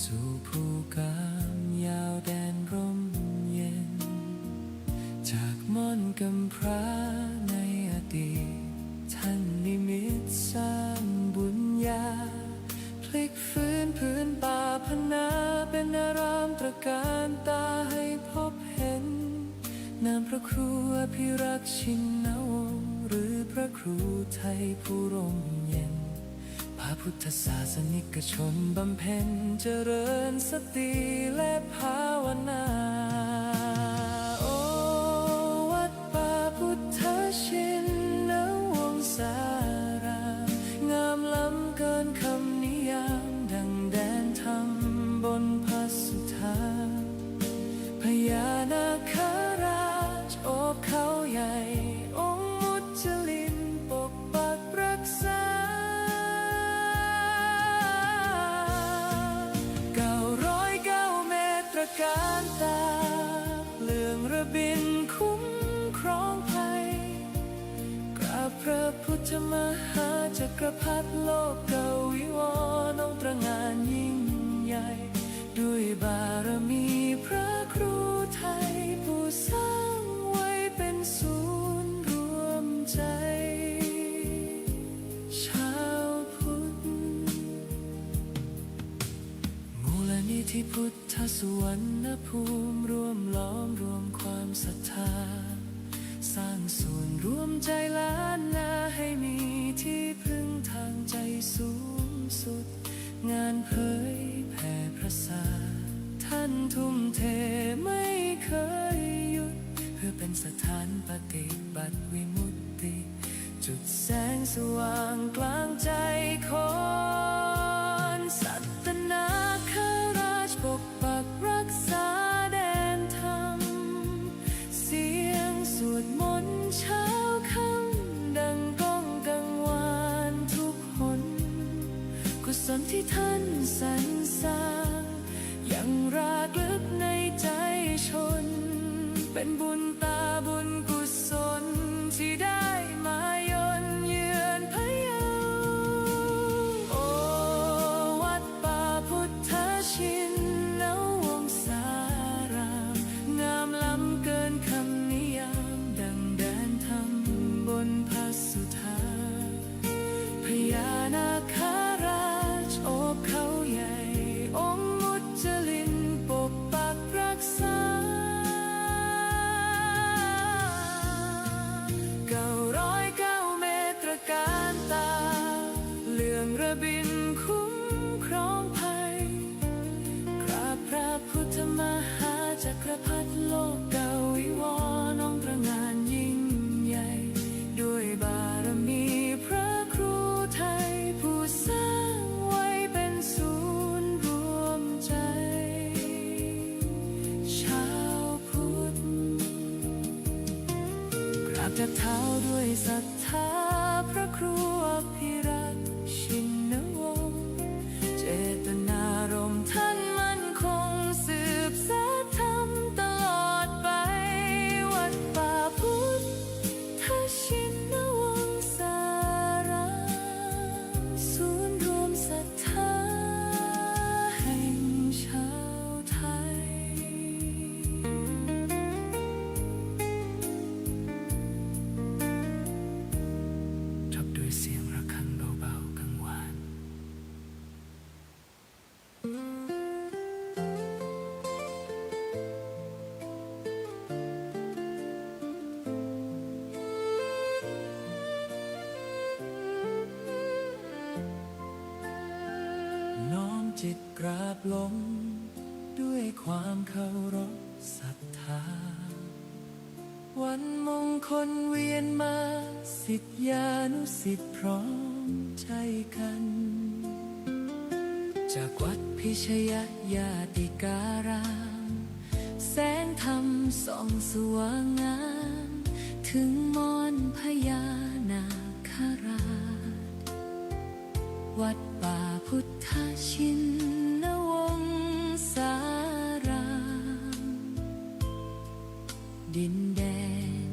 สู่ภูกามยาวแดนร่มเย็นจากม่อนกำพร้าในอดีตท่านนิมิตสร้างบุญญาพลิกฟื้นพื้นป่าพนาเป็นอารามตระการตาให้พบเห็นนามพระครูอภิรักษ์ชินวงศ์หรือพระครูไทยผู้ร่มเย็นพระพุทธศาสนิกชนบำเพ็ญเจริญสติและภาวนาโอวัดป่าพุทธชินวงศารามงามล้ำเกินคำนิยามดังแดนธรรมบนพระสุธาพญานาคราชโอบเขาใหญ่องค์มุจลินปกปักรักษา909 เมตรการตาเลื่องระบินคุ้มครองภัยกราบพระพุทธมหาจักรพรรดิโลกเกวิวรณ์องค์ตระหง่านยิ่งใหญ่ด้วยบารมีพระครูไทยผู้สร้างไว้เป็นศูนย์รวมใจชาวพุทธมูลนิธิพุทธสุวรรณภูมิรวมล้อมรวมความศรัทธาสร้างส่วนรวมใจล้านนาให้มีที่พึ่งทางใจสูงสุดงานเผยแผ่พระศาสนาท่านทุ่มเทไม่เคยหยุดเพื่อเป็นสถานปฏิบัติวิมุตติจุดแสงสว่างกลางใจคนสัตนาคราชปกปักรักษาแดนธรรมเสียงสวดมนต์เช้าค่ำดังก้องกังวานทุกหนกุศลที่ท่านสรรสร้างยังรากลึกในใจชนเป็นบุญตาบุญกุศลที่ได้มาย่นเยือนพะเยาโอวัดป่าพุทธชินวงศารามงามล้ำเกินคำนิยามดังแดนธรรมบนพระสุธาพญานาคราชโอบเขาใหญ่องค์มุจลินปกปักรักษา909 เมตรการตาเลื่องระบินคุ้มครองภัยกราบพระพุทธมหาจักรพรรดิโลกเกวิวรณ์องค์ตระหง่านยิ่งใหญ่ด้วยบารมีพระครูไทยผู้สร้างไว้เป็นศูนย์รวมใจชาวพุทธกราบจากเท้าด้วยศรัทธาพระครูอภิรักษ์ชินวงศ์เจตนารมณ์ท่านมั่นคงสืบสานธรรมตลอดไปวัดป่าพุทธชินวงศารามศูนย์รวมศรัทธาแห่งชาวไทยจบด้วยเสียงระฆังเบาๆกังวาน น้อมจิตกราบลงด้วยความเคารพศรัทธาวันมงคลเวียนมาศิษยานุศิษย์พร้อมใจกัน จากวัดพิชยญาติการามแสงธรรมส่องสว่างงามถึงมอนพญานาคราชวัดป่าพุทธชินวงศารามดินแดน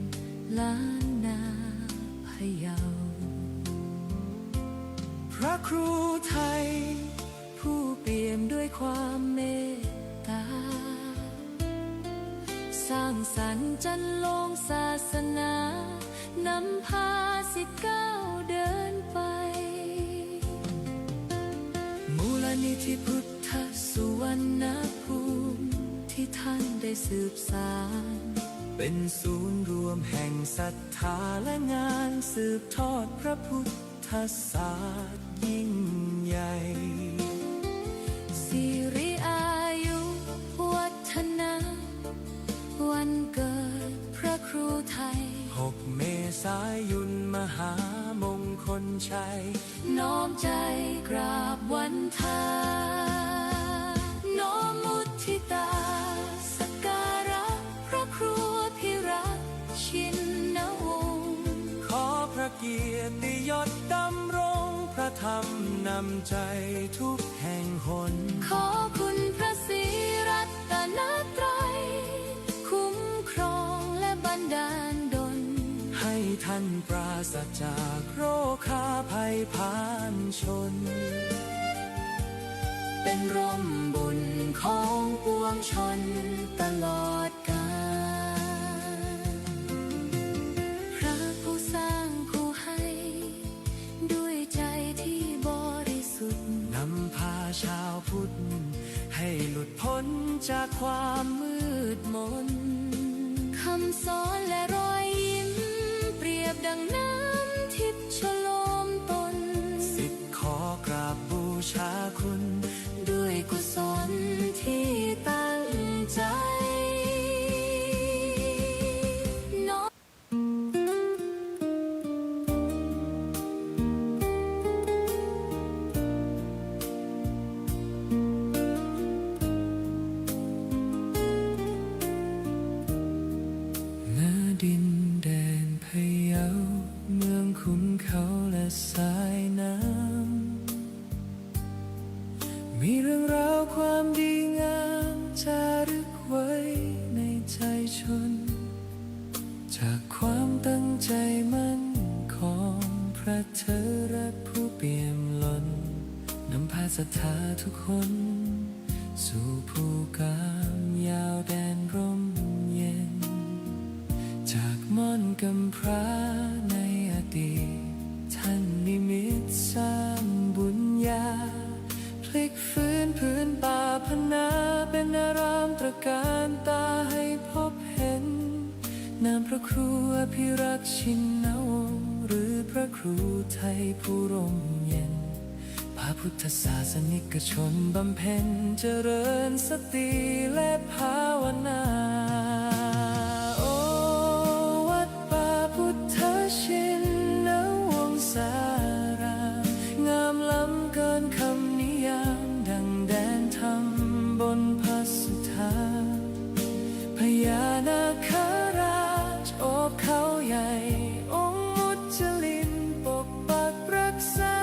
ล้านนาพะเยาพระครูไทยผู้เปี่ยม ด้วยความเมตตาสร้างสรรค์จันลงศาสนานำพาสิทธิ์ก้าวเดินไปมูลนิธิพุทธสุวรรณภูมิที่ท่านได้สืบสานเป็นศูนย์รวมแห่งศรัทธาและงานสืบทอดพระพุทธศาสตร์ยิ่งใหญ่สิริอายุวัฒนะวันเกิดพระครูไทย6 เมษายนมหามงคลชัยน้อมใจกราบวันทาน้อมมุทิตาสักการะพระครูพิรักษ์ชินวงศ์ขอพระเกียรติยศดำรงพระธรรมนำใจทุกแห่งหนขอคุณพระศรีรัตนตรัยคุ้มครองและบันดาลดลให้ท่านปราศจากโรคาภัยพานชนเป็นร่มบุญของปวงชนตลอดกาลพระผู้สร้างผู้ให้ด้วยใจที่บริสุทธิ์นำพาชาวพุทธให้หลุดพ้นจากความมืดมนคำสอนและรอยยิ้มเปรียบดังน้ำทิพย์ชโลมตนสิทธิ์ขอกราบบูชาคุณด้วยกุศลที่ตั้งใจดินแดนพะเยาเมืองขุนเขาและสายน้ำมีเรื่องราวความดีงามจารึกไว้ในใจชนจากความตั้งใจมั่นของพระเถระผู้เปี่ยมล้นนำพาศรัทธาทุกคนสู่ภูกามยาวแดนร่มเย็นจากม่อนกำพร้าในอดีตท่านนิมิตสร้างบุญญาพลิกฟื้นพื้นป่าพนาเป็นอารามตระการตาให้พบเห็นนามพระครูอภิรักษ์ชินวงศ์หรือพระครูไทยผู้ร่มเย็นพระพุทธศาสนิกชนบำเพ็ญเจริญสติและภาวนาชินวงศารามงามล้ำเกินคำนิยามดังแดนธรรมบนพระสุธาพญานาคราชโอบเขาใหญ่องค์มุจลินปกปักรักษา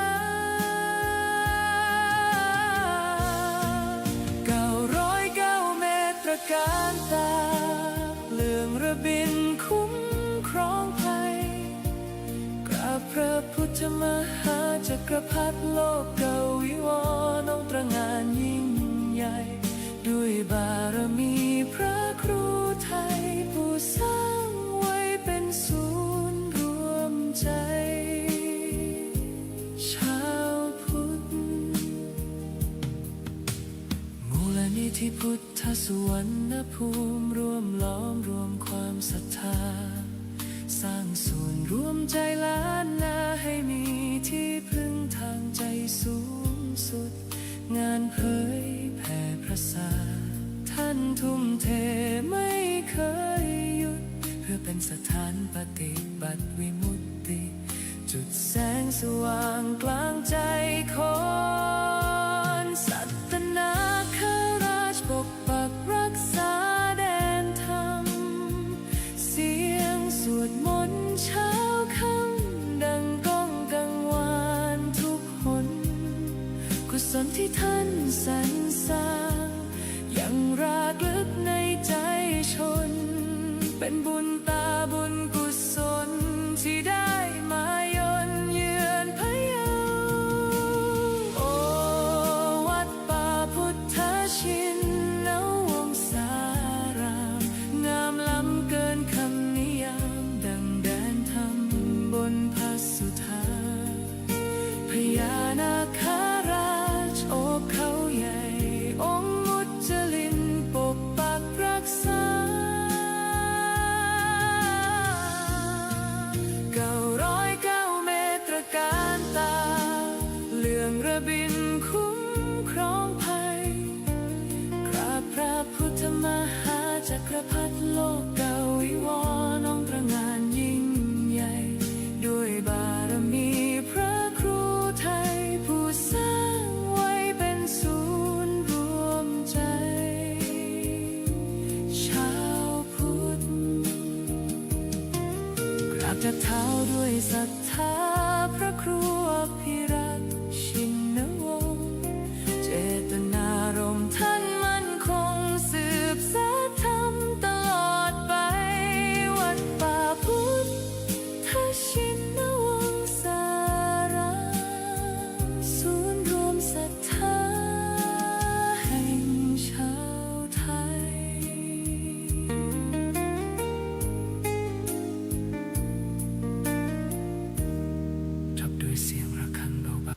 909 เมตรการตาเลื่องระบินคุ้มครองภัยพระพุทธมหาจักรพรรดิโลกเกวิวรณ์องค์ตระหง่านยิ่งใหญ่ด้วยบารมีพระครูไทยผู้สร้างไว้เป็นศูนย์รวมใจชาวพุทธมูลนิธิพุทธสุวรรณภูมิรวมล้อมรวมความศรัทธาสร้างส่วนรวมใจล้านนาให้มีที่พึ่งทางใจสูงสุดงานเผยแผ่พระศาสนาท่านทุ่มเทไม่เคยหยุดเพื่อเป็นสถานปฏิบัติวิมุตติจุดแสงสว่างกลางใจคนสัตนาคราชปกปักรักษาแดนธรรมเสียงสวดมนต์เช้าค่ำดังก้องกังวานทุกหนกุศลที่ท่านสรรสร้างยังรากลึกในใจชนเป็นบุญตาบุญกุศลที่ได้มาย่นเยือนพะเยาโอวัดป่าพุทธ เท้าด้วยศรัทธาพระครูอภิรักษ์ชินวงศ์เจตนารมณ์ท่านมั่นคงสืบสานธรรมตลอดไปวัดป่าพุทธชินวงศารามศูนย์รวมศรัทธาแห่งชาวไทยทับด้วยเสียงระฆังเบาๆ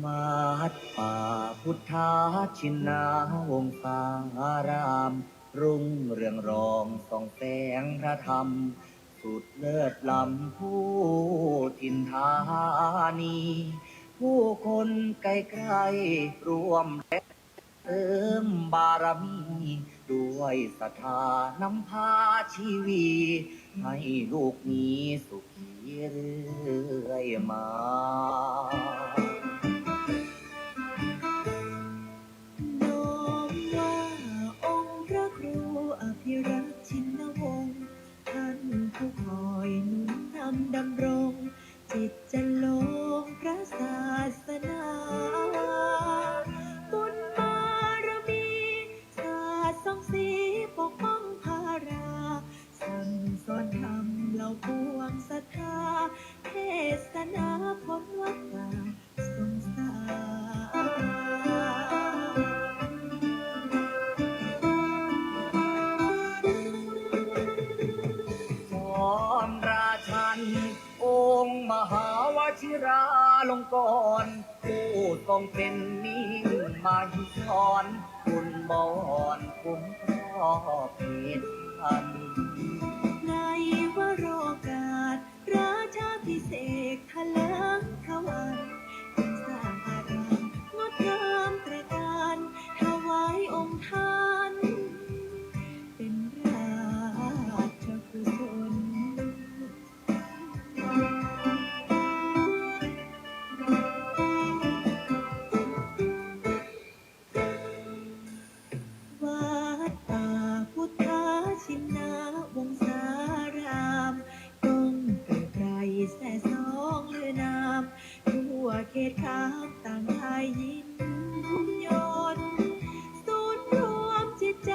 วัดป่าพุทธาชินาวงศาราม รุ่งเรืองรองส่องแสงพระธรรม สุดเลิศล้ำผู้ถิ่นธานี ผู้คนไกลๆรวมเติมบารมี ด้วยศรัทธานำพาชีวีให้ลูกมีสุขีเรื่อยมา น้อมว่าองค์พระครูอภิรักษ์ชินวงศ์ท่านผู้คอยหนุนนำดำรง จิตจะลงพระศาสนาบุญบารมีศาสตร์ส่องสีปกป้องภารา สั่งสอนธรรมเหล่าปวงศรัทธาเทศนาพ้นวัฏฏะสงสาร จอมราชันองค์มหาวชิราลงกรณ์ผู้ทรงเป็นนิ่งมาหิศรคุณบอนคุ้มครอบเหตุพัน ในวโรกาสราชาพิเศษกทะเลิงขวันจึงสร้างอารามงดงามตระการถวายองค์ท่าน เป็นราชกุศล วัดป่าพุทธชินวงศารามกงเกิดไกรแส่สองเลือนามทั่วเขตขามต่างไทยยินยนต์ศูนย์รวมจิตใจ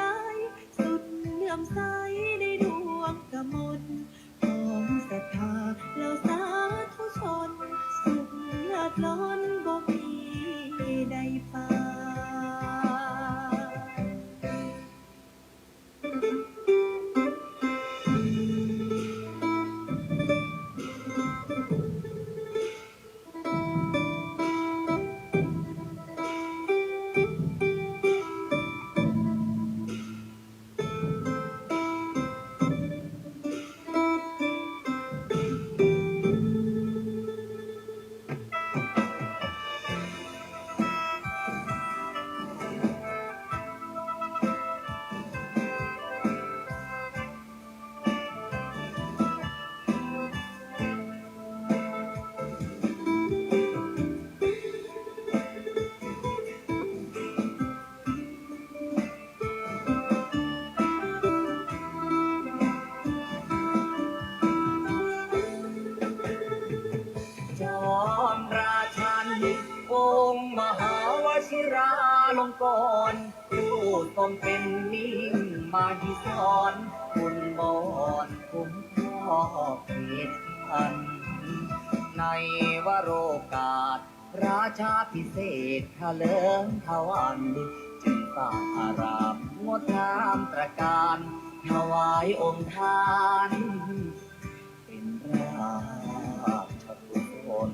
สุดเลื่อมใสในดวงกมลของศรัทธาเหล่าสาธุชน สุขเลิศล้นบ่มีใดปานจอมราชันองค์มหาวชิราลงกรณ์ผู้ทรงเป็นนิ่งมาหิศรคุณบอนคุ้มคร อบเขตขันในวโรกาสราชาพิเศษทะเลิงทวันจึงสร้างอารามงดงามตระการถวายองค์ท่านเป็นราชกุศล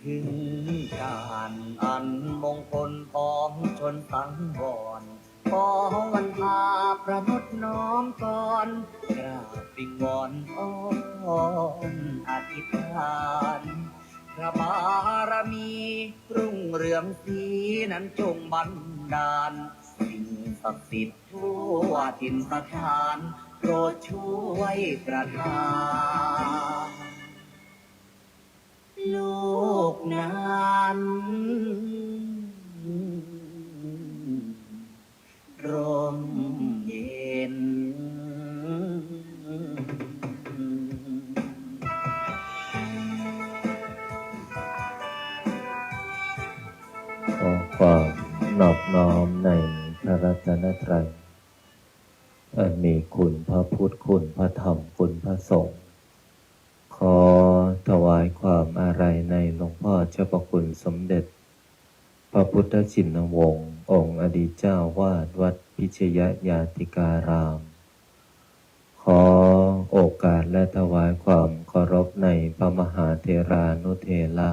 ถึงการอันมงคลของชนสังวรขอวันพาประนุษน้อมก่อนกราบวิงวอนอ้อนอธิษฐานพระบารมีรุ่งเรืองสีนั้นจงบันดาลสิ่งศักดิ์สิทธิ์ทั่วถิ่นสถานโปรดช่วยประทาน ลูกนั้นร่มเย็น ขอความนอบน้อมในพระรัตนตรัยอันมีคุณพระพุทธคุณพระธรรมคุณพระสงฆ์ขอถวายความอาลัยในหลวงพ่อเจ้าประคุณสมเด็จพระพุทธชินวงศ์องค์อดีตเจ้าวาดวัดพิชยญาติการาม ขอโอกาสและถวายความเคารพในพระมหาเถรานุเถระ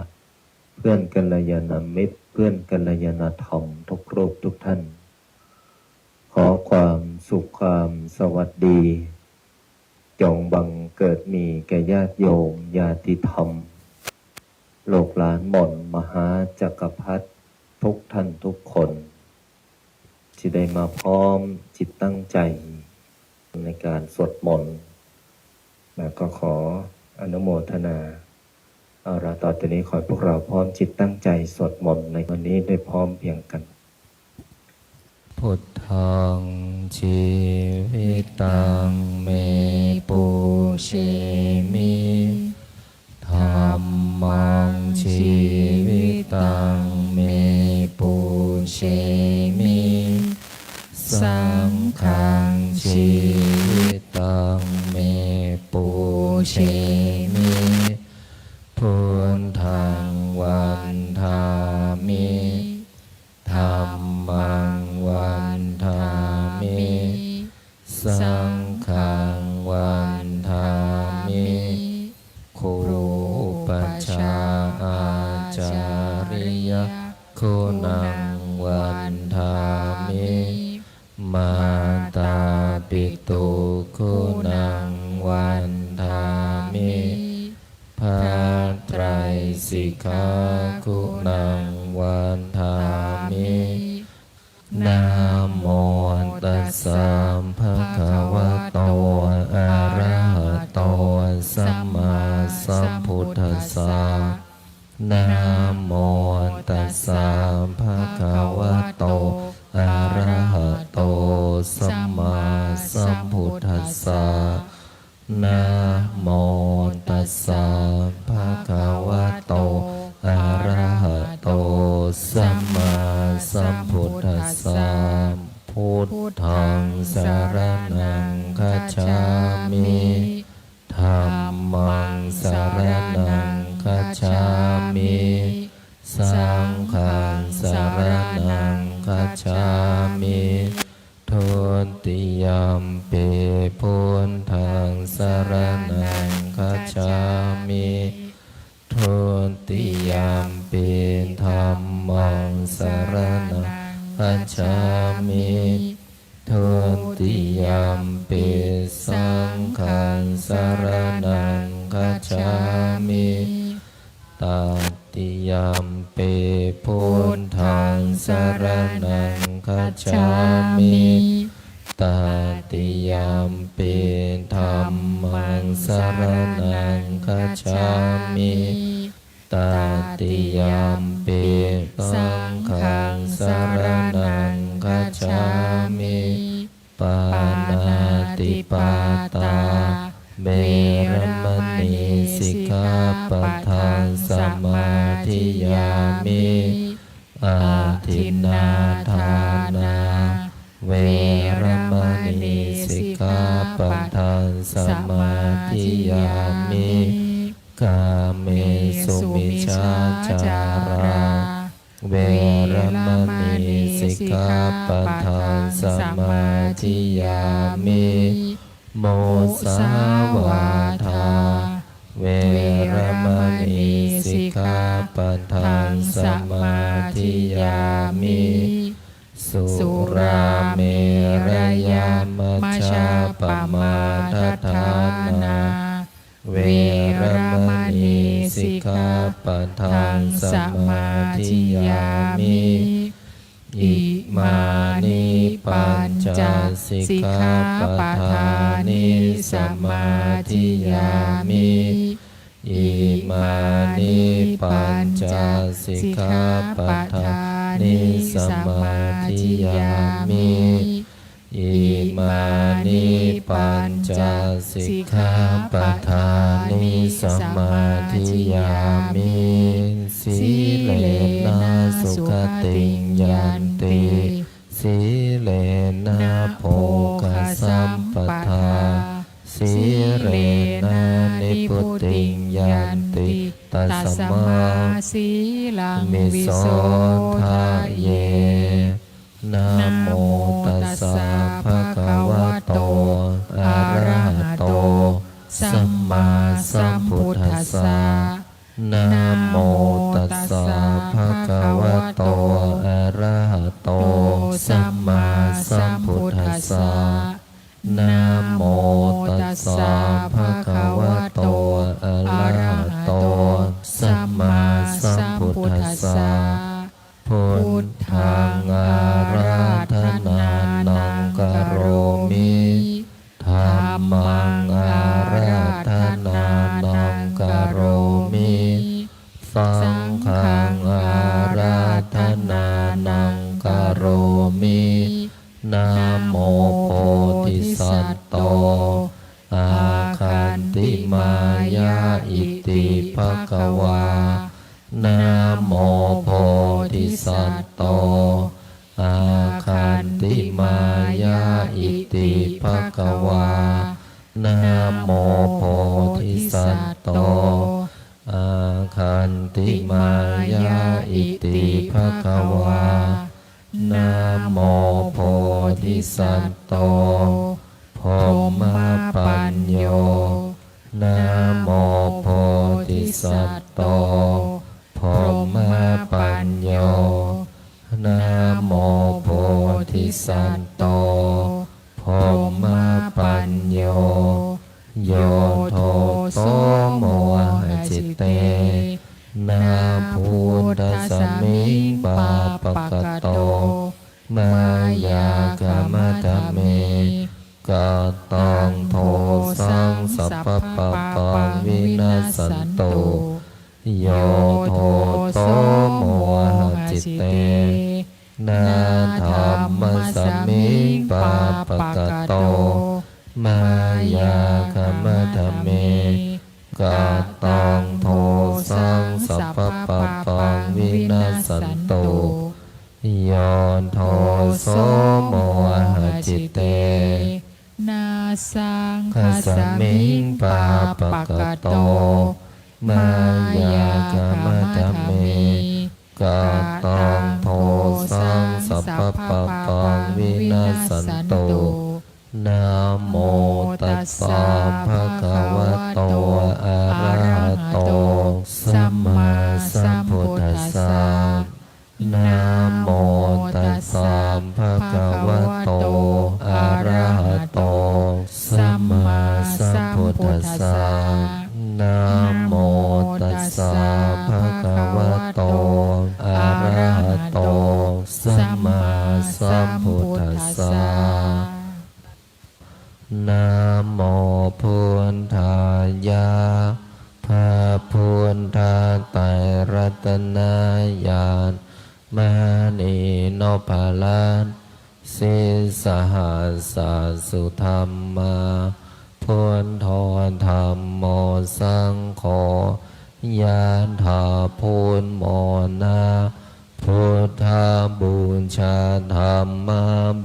เพื่อนกัลยาณมิตรเพื่อนกัลยาณธรรมทุกรูปทุกท่านขอความสุขความสวัสดีจงบังเกิดมีแก่ญาติโยมญาติธรรมโลกหลานหม่นมหาจักรพรรดิทุกท่านทุกคนที่ได้มาพร้อมจิตตั้งใจในการสวดมนต์และก็ขออนุโมทนาเอาละต่อจากนี้ขอให้พวกเราพร้อมจิตตั้งใจสวดมนต์ในวันนี้ด้วยพร้อมเพรียงกันพุทธังชีวิตังเมปุเชมิธัมมังชีวิตังเมปุเชมิสังฆังชีวิตังเมปุเชมิพุทธังวันทามิธัมมังวันทามิสังฆังวันทามิครูปัชฌาอาจาริยคุณังวันทามิมาตาปิตุคุณังวันทามิภาไตรสิกขาคุณังวันทามินะโมตัสสะภะคะวะโตอะระหะโตสัมมาสัมพุทธัสสะนะโมตัสสะภะคะวะโตอะระหะโตสัมมาสัมพุทธัสสะนะโมตัสสะภะคะวะโตอะระหะโตสัมมาสัมพุทธัสสะพุทธังสรณังคัจฉามิธัมมังสรณังคัจฉามิสังฆังสรณังคัจฉามิทุติยัมปิพุทธังสรณังคัจฉามิทุติยัมปิธัมมังสรณังคัจฉามิทุติยัมปิสังฆังสรณังคัจฉามิตติยัมปิพุทธังสรณังคัจฉามิตติยัมปิธัมมังสรณังคัจฉามิตติยัมปิสังฆังสรณังคัจฉามิปานาติปาตา เวรมณีสิกขาปะทังสมาธิยามิอาทินนาทานาเวรมณีสิกขาปะทังสมาธิยามิกาเมสุมิชาจาราเวรมณีสิกขาปะทังสมาธิยามิโมสาวาทาเวรมณีสิกขาปะทังสมาธิยามิสุราเมรยามชาปมาทฐานาเวรมณีสิกขาปะทังสมาธิยามิอิมานิปัญจสิกขาปะทานิสมาธิยามิอิมานิปัญจสิกขาปะทานิสมาธิยามิอิมานิปัญจสิกขาปะทานิสมาธิยามิสีเลนะสุขติงยันติสีเลนะโภคสัมปทาสีเลนะนิพุติงยันติตัสมาสีลัง มิ วิ โส โส ทะ ทะ เย เย นะโมตัสสะภะคะวะโตอะระหะโตสัมมาสัมพุทธัสสะนะโมตัสสะภะคะวะโตอะระหะโตสัมมาสัมพุทธัสสะนะโมตัสสะภะคะวะโตอะระหะโตสัมมาสัมพุทธัสสะพุทธังอาราธนานังกโรมิธัมมังอาราธนานังกโรมิสังฆังอาราธนานังกโรมินะโมโพธิสัตโตอาคันติมายาอิติภควานะโมโพธิสัตโตอาคันติมายาอิติภควานะโมโพธิสัตโตอาคันติมายาอิติภควานะโมโพธิสัตโตพรหมปัญโยนะโมโพธิสัตโตพรหมปัญโยนะโมโพธิสัตโตพรหมปัญโยโยโทโสโมหจิตเตนาพุทธสมิงปาปะกะโตมายากามะทะเมกะตังโทสังสัพพะปังวินาสันโตโยโทโสโมหจิตเตนาธัมมสมิงปาปะกะโตมายากามะทะเมกะตังโทสังสัพพะปังวินาสันโตโยโทโสโมหจิตเตนาสัง ขสมิงปาปะกะโตมายากามะทะเมกะตังโทสังสัพพะปังวินาสันโตนะโมตัสสะภะคะวะโตอะระหะโตสัมมาสัมพุทธัสสะนะโมตัสสะภะคะวะโตอะระหะโตสัมมาสัมพุทธัสสะนะโมตัสสะภะคะวะโตอะระหะโตสัมมาสัมพุทธัสสะนะโมพุทธายะพระพุทธไตรรัตนญาณมณีโนภาลันสิสหัสสะสุธรรมาพุทโธ สังโฆยานถาพุนโมนาพุทธาบูชาธรรม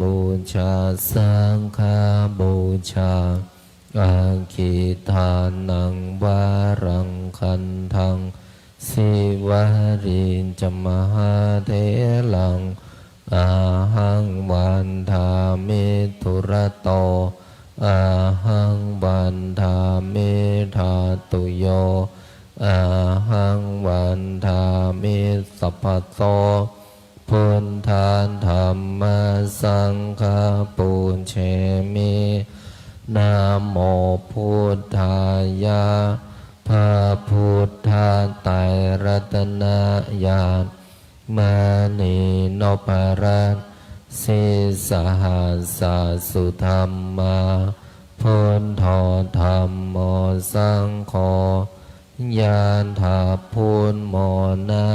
บูชาสังฆบูชาอาคิทานังวารังคันทังสิวารินจมหาเทลังอาหังวันทามิทุระโตอาหังวันทามิธาตุโยอาหังวันทามิสัพพะโตพุทธานธรรมสังฆปูญเชมินะโมพุทธายะพระพุทธไตรรัตนญาณมานีนพรัตน์สิสหัสสะสุธรรมาพุทโธธัมโมสังโฆยานถาพุนโมนา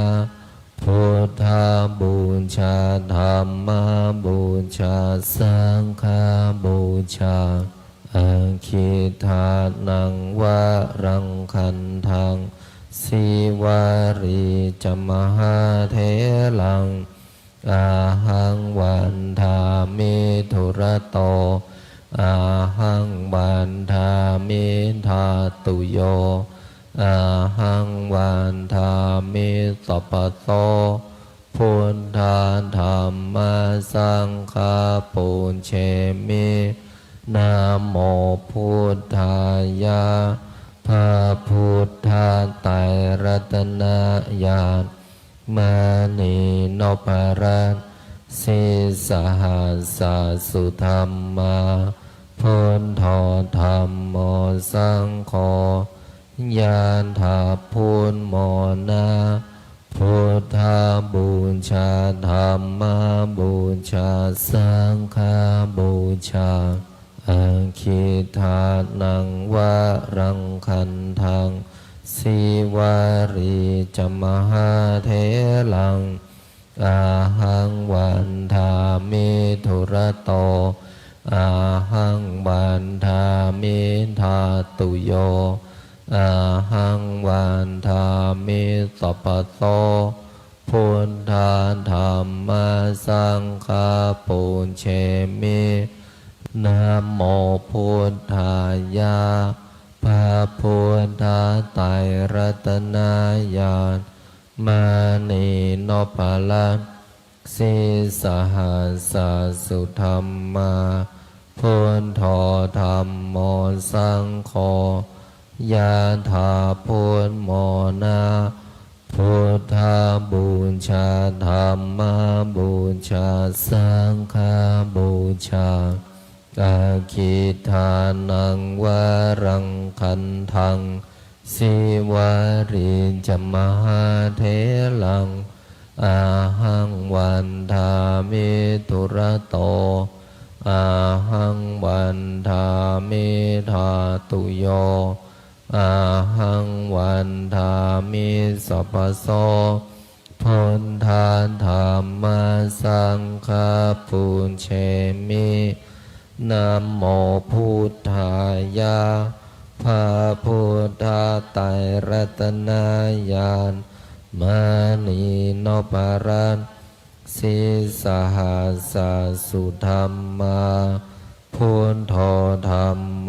พุทธาบูชาธรรมบูชาสังฆบูชาอาคิทานังวารังคันทังสิวารีจมหาเทลังอาหังวันทามิทุระโตอาหังวันทามิธาตุโยอาหังวันทามิสัพพะโตพุทธานธรรมสังฆปูญเชมินะโมพุทธายะพระพุทธไตรรัตนญาณมานีนพรัตน์สิสหัสสะสุธรรมาพุทโธธัมโมสังโฆยานถาพุนโมนาพุทธาบูชาธรรมบูชาสังฆบูชาอาคิทานังวารังคันทังสิวารีจมหาเทลังอาหังวันทามิทุระโตอาหังวันทามิธาตุโยอาหังวันทามิสัพพะโตพุทธานธรรมสังฆปูญเชมินะโมพุทธายะพระพุทธไตรรัตนญาณมานีนพรัตน์สิสหัสสะสุธรรมาพุทโธธัมโมสังโฆยะถาพุนโมนาพุทธาบูชาธรรมบูชาสังฆบูชาอาคิทานังวารังคันทังสิวาริจมหาเทลังอาหังวันทามิทุระโตอาหังวันทามิธาตุโยอาหังวันทามิสัพพะโสพุทธานธรรมสังฆปูญเชมินะโมพุทธายะพระพุทธไตรรัตนญาณมานีนพรัตน์สิสหัสสะสุธรรมาพุทโธธัมโม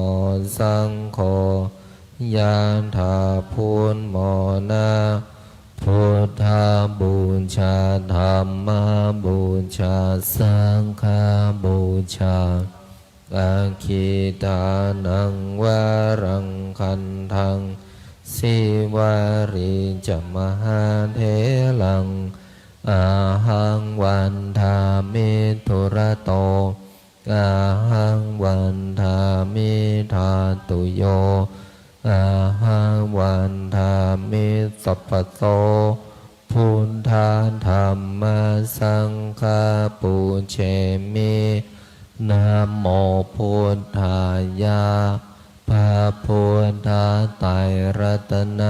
สังโฆยานถาพุนโมนาพุทธาบูชาธรรมบูชาสังฆบูชาอาคิทานังวารังคันทังสิวาริจมหาเทลังอาหังวันทามิทุระโตอาหังวันทามิธาตุโยอาหังวันทามิสัพพะโตพุทธานธรรมสังฆปูญเชมินะโมพุทธายะพระพุทธไตรรัตน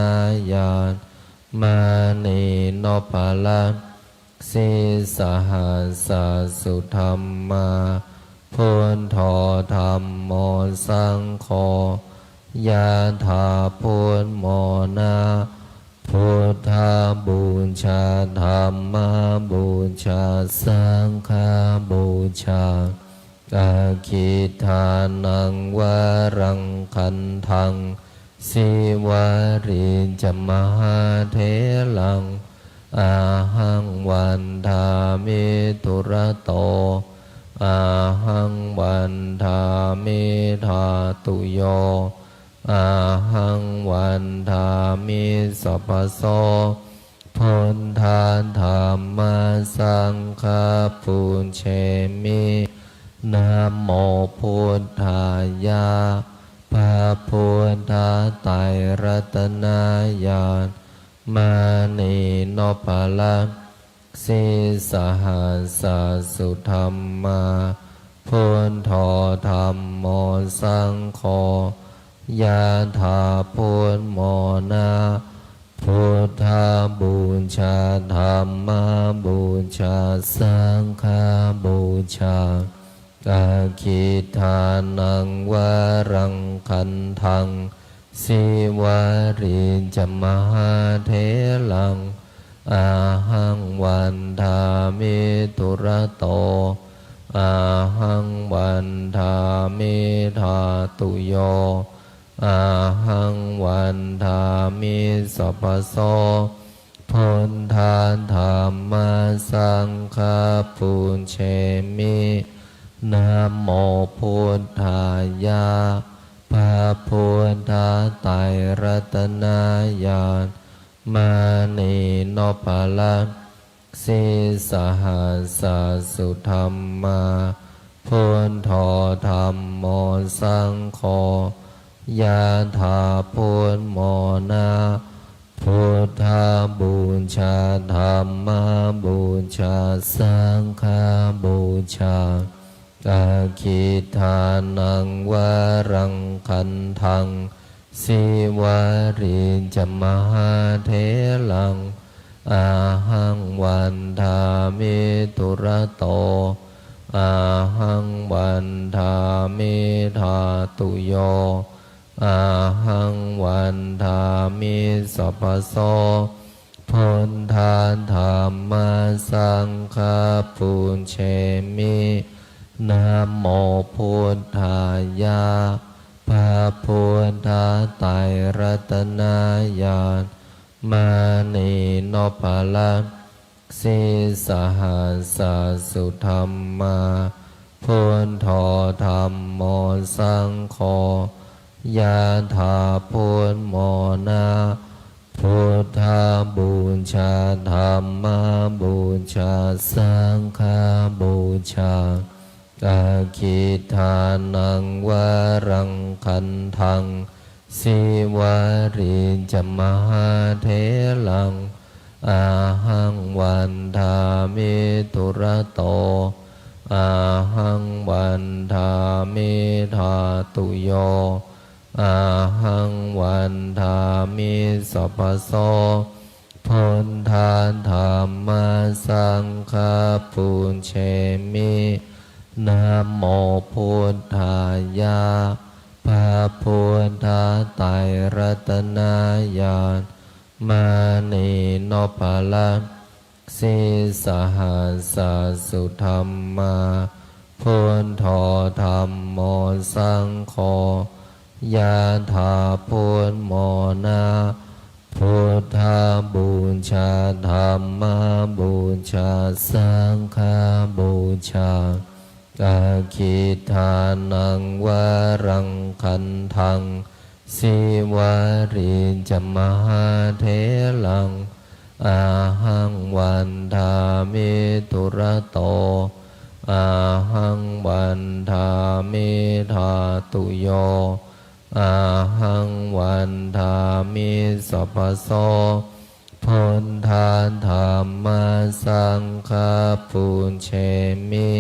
ญาณมานีนพรัตน์สิสหัสสะสุธรรมาพุทโธธัมโมสังโฆ ยะถาพุทโมนาพุทธาบูชาธรรมบูชาสังฆบูชาอาคิทานังวรังคันทังสิวาริจมหาเทลังอาหังวันทามิตุระโตอาหังวันทามิธาตุโยอาหังวันทามิสัพพโสพุทธาธรรมสังฆปุญเชมินะโมพุทธายะพระพุทธไตรรัตนญาณมานีโนภลังสิสหัสสุธรรมาพุทโธธรรมโมสังโฆยะถาพุทโมนาพุทธาบูชาธรรมบูชาสังฆบูชาอาคิทานังวรังคันทังสิวาริจมหาเทลังอาหังวันทามิตุระโตอาหังวันทามิธาตุโยอาหังวันทามิสัพพโสพุทธาธรรมสังฆปุญเชมินะโมพุทธายะพระพุทธไตรรัตนญาณมานีโนภลังสิสหัสสุธรรมาพุทโธธรรมโมสังโฆยะถาพุทโมนาพุทธาบูชาธรรมบูชาสังฆบูชาอาคิทานังวรังคันทังสิวาริจมหาเทลังอาหังวันทามิตุระโตอาหังวันทามิธาตุโยอาหังวันทามิสัพพโสพุทธาธรรมสังฆปุญเชมินะโมพุทธายะพระพุทธไตรรัตนญาณมานีโนภลังสิสหัสสุธรรมาพุทโธธรรมโมสังโฆยะถาพุทโมนาพุทธาบูชาธรรมบูชาสังฆบูชาอาคิทานังวรังคันทังสิวาริจมหาเทลังอาหังวันทามิตุระโตอาหังวันทามิธาตุโยอาหังวันทามิสัพพโสพุทธาธรรมสังฆปุญเชมินะโมพุทธายะพระพุทธไตรรัตนญาณมานีโนภลังสิสหัสสุธรรมาพุทโธธรรมโมสังโฆยะถาพุทโมนาพุทธาบูชาธรรมบูชาสังฆบูชาอาคิทานังวรังคันทังสิวาริจมหาเทลังอาหังวันทามิตุระโตอาหังวันทามิธาตุโยอาหังวันทามิสัพพโสพุทธาธรรมสังฆปุญเชมิ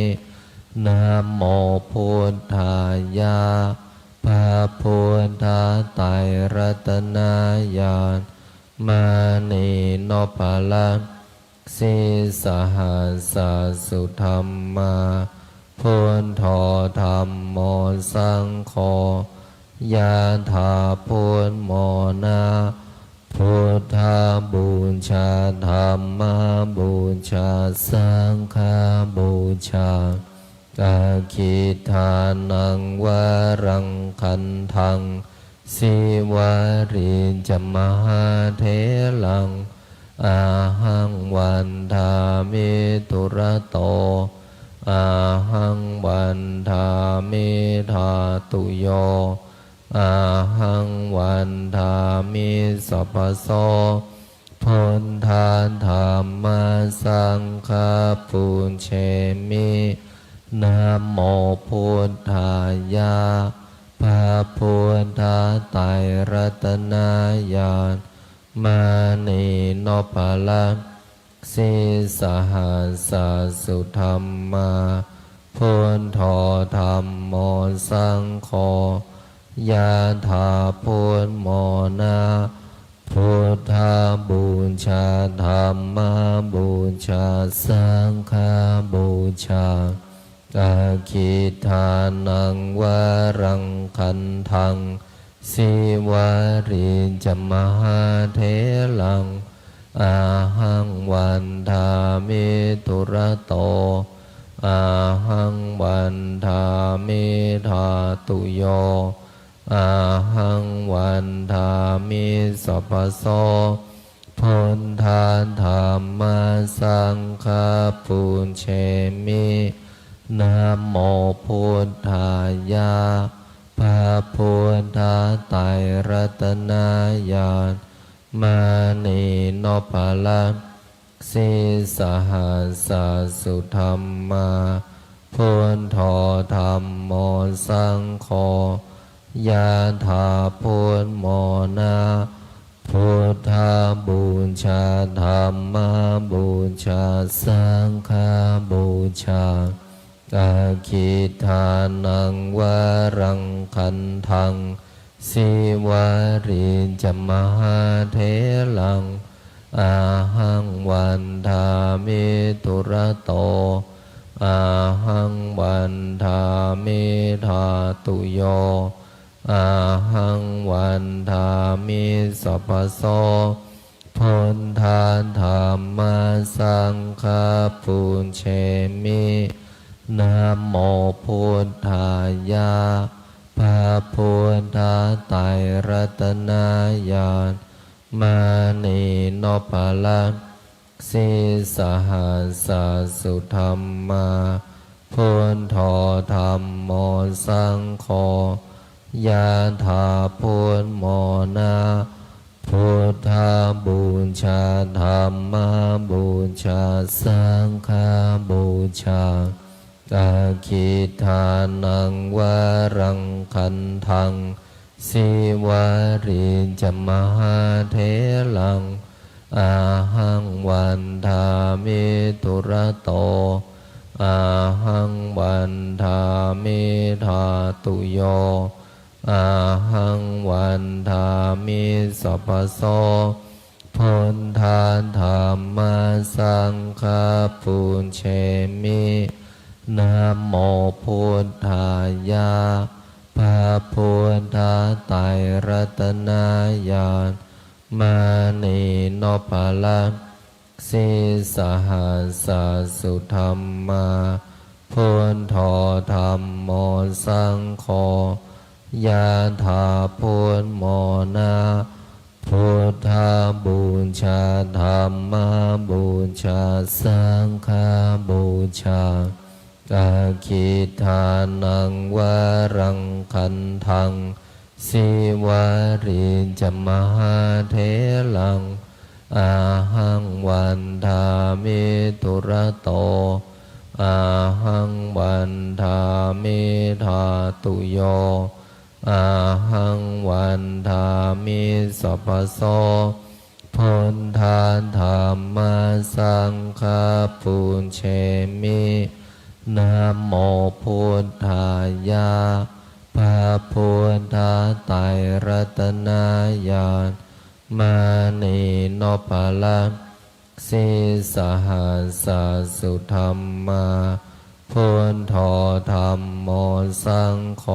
นะโมพุทธายะพระพุทธไตรรัตนญาณมานีโนภลังสิสหัสสุธรรมาพุทโธธรรมโมสังโฆ ยะถาพุทโมนะพุทธาบูชาธัมมาบูชาสังฆาบูชากาคิทานังวารังคันทังสิวาริจมหาเถลังอาหังวันทามิตุระโตอาหังวันทามิธาตุโยอาหังวันทามิสัพพโสพุทธาธัมมาสังฆาปุญเชมินะโมพุทธายะพระพุทธไตรรัตนญาณมานีโนภลังสิสหัสสุธรรมาพุทโธธัมโมสังโฆยะถาพุทโมนะพุทธาบูชาธัมมาบูชาสังฆาบูชาอาคิทานังวารังคันทังสิวาริจมหาเถลังอาหังวันทามิตุระโตอาหังวันทามิธาตุโยอาหังวันทามิสัพพโสพุทธาธัมมาสังฆาปุญเชมินะโมพุทธายะพระพุทธไตรรัตนญาณมานีโนภลังสิสหัสสุธรรมาพุทโธธัมโมสังโฆยะถาพุทโมนะพุทธาบูชาธัมมาบูชาสังฆาบูชากาคิทานังวารังคันทังสิวาริจมหาเถลังอาหังวันทามิตุระโตอาหังวันทามิธาตุโยอาหังวันทามิสัพพโสพุทธาธัมมาสังฆาปุญเชมินะโมพุทธายะพระพุทธไตรรัตนญาณมานีโนภลังสิสหัสสุธรรมาพุทโธธัมโมสังโฆยะถาพุทโมนะพุทธาบูชาธัมมาบูชาสังฆาบูชาอาคิทานังวารังคันทังสิวาริจมหาเถลังอาหังวันทามิตุระโตอาหังวันทามิธาตุโยอาหังวันทามิสัพพโสพุทธาธัมมาสังฆาปุญเชมินะโมพุทธายะพระพุทธไตรรัตนญาณมานีโนภลังสิสหัสสุธรรมาพุทโธธัมโมสังโฆยะถาพุทโมนะพุทธาบูชาธัมมาบูชาสังฆาบูชากาคิทานังวารังคันทังสิวาริจมหาเถลังอาหังวันทามิตุระโตอาหังวันทามิธาตุโยอาหังวันทามิสัพพโสพุทธาธัมมาสังฆาปุญเชมินะโมพุทธายะพระพุทธไตรรัตนญาณมานีโนภลังสิสหัสสุธรรมาพุทโธธัมโมสังโฆ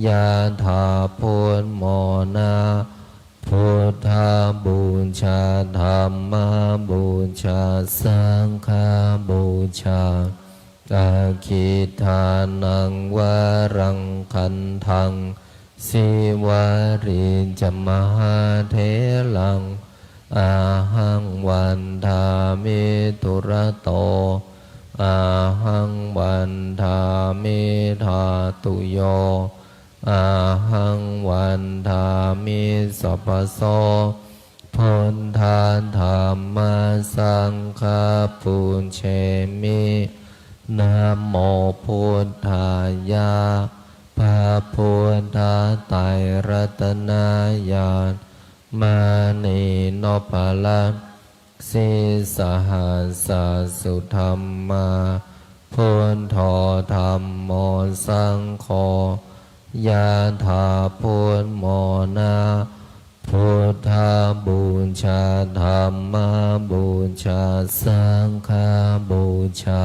ยะถาพุทโมนาพุทธาบูชาธรรมบูชาสังฆบูชาอาคิทานังวรังคันทังสิวาริจมหาเทลังอาหังวันทามิตุระโตอาหังวันทามิธาตุโยอาหังวันทามิสัพพโสพุทธาธรรมสังฆปุญเชมินะโมพุทธายะพระพุทธไตรรัตนญาณมานีโนภลังสิสหัสสุธรรมาพุทโธธรรมโมสังโฆยะถาพุทโมนาพุทธาบูชาธรรมบูชาสังฆบูชา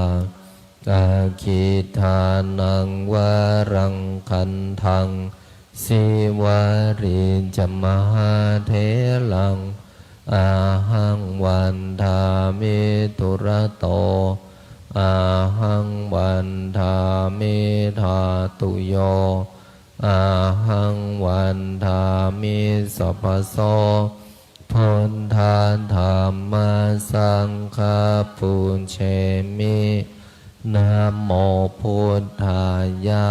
อาคิทานังวรังคันทังสิวาริจมหาเทลังอาหังวันทามิตุระโตอาหังวันทามิธาตุโยอาหังวันทามิสัพพโสพุทธาธรรมสังฆปุญเชมินะโมพุทธายะ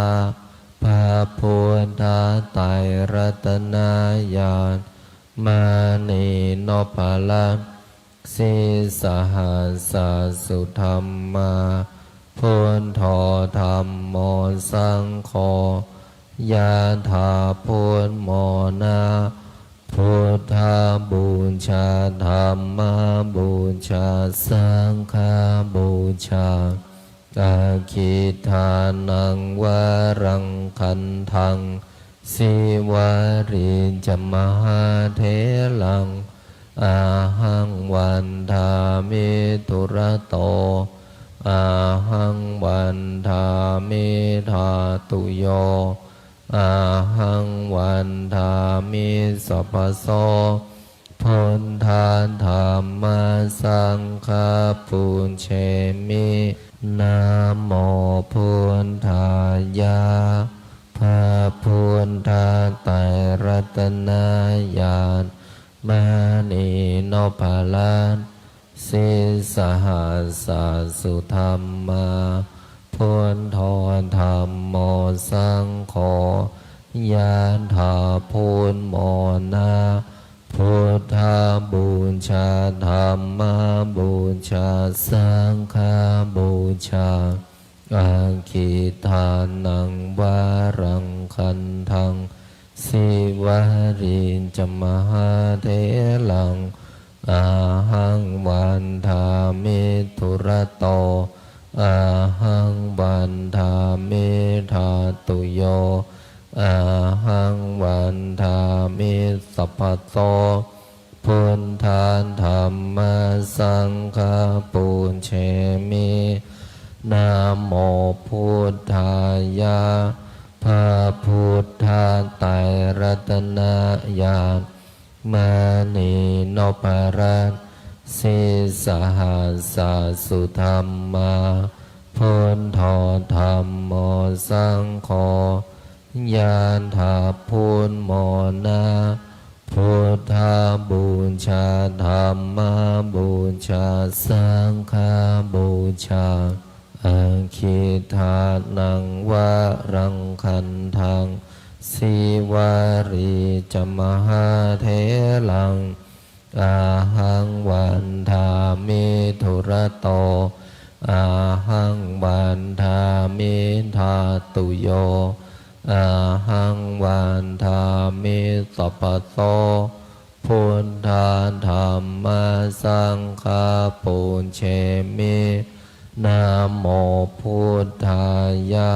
พระพุทธไตรรัตนญาณมานีโนภลังสิสหัสสุธรรมาพุทโธธรรมโมสังโฆยะถาพุทโมนาพุทธาบูชาธรรมบูชาสังฆบูชาอาคิทานังวรังคันทังสิวาริจมหาเทลังอาหังวันทามิตุระโตอาหังวันทามิธาตุโยอาหังวันทามิสัพพโสพุทธาธรรมสังฆปุญเชมินะโมพุทธายะพระพุทธไตรรัตนญาณมานีโนภลังสิสหัสสุธรรมาพุทโธธรรมโมสังโฆยะถาพุทโมนาพุทธาบูชาธรรมบูชาสังฆบูชาอาคิทานังวรังคันทังสิวาริจมหาเทลังอาหังวันทามิตุระโตอาหังวันทามิธาตุโยอาหังวันทามิสัพพโสพุทธาธรรมสังฆปุญเชมินะโมพุทธายะพระพุทธไตรรัตนญาณมานีโนภลังสิสหัสสุธรรมาพุทโธธรรมโมสังโฆยะถาพุทโมนาพุทธาบูชาธรรมบูชาสังฆบูชาอาคิทานังวรังคันทังสิวาริจมหาเทลังอาหังวันทามิตุระโตอาหังวันทามิธาตุโยอาหังวันทามิสัพพโสพุทธาธรรมสังฆปุญเชมินะโมพุทธายะ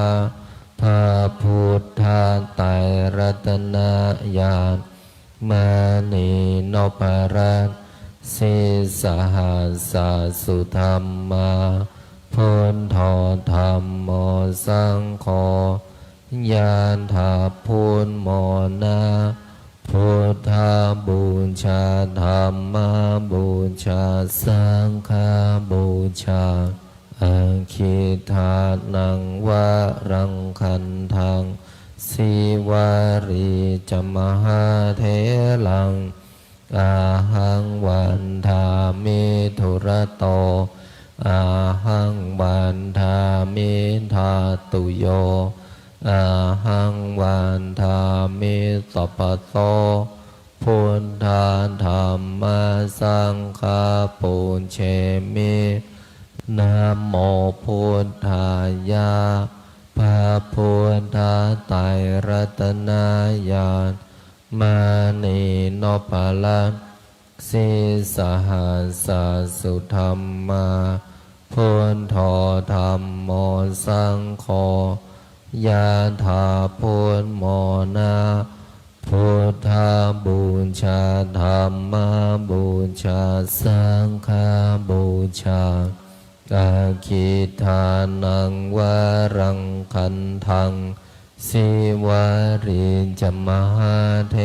พระพุทธไตรรัตนญาณมานีโนภลังสิสหัสสุธรรมาพุทโธธรรมโมสังโฆ ยานถาพุนโมนาพุทธาบูชาธรรมบูชาสังฆบูชาอาคิทานังวะรังคันทังสิวารีจมหาเทลังอาหังวันทามิทุระโตอาหังวันทามิทาตุโยอาหังวันทามิสัพพโสพุทธาธรรมสังฆาปุญเชมินะโมพุทธายะพระพุทธไตรรัตนญาณมานีโนปะละสิสหัสสุธรรมาพุทโธธรรมโมสังโฆยะถาพุทโมนาพุทธาบูชาธรรมบูชาสังฆบูชาอาคิทานังวะรังคันทังสิวาริจมหาเท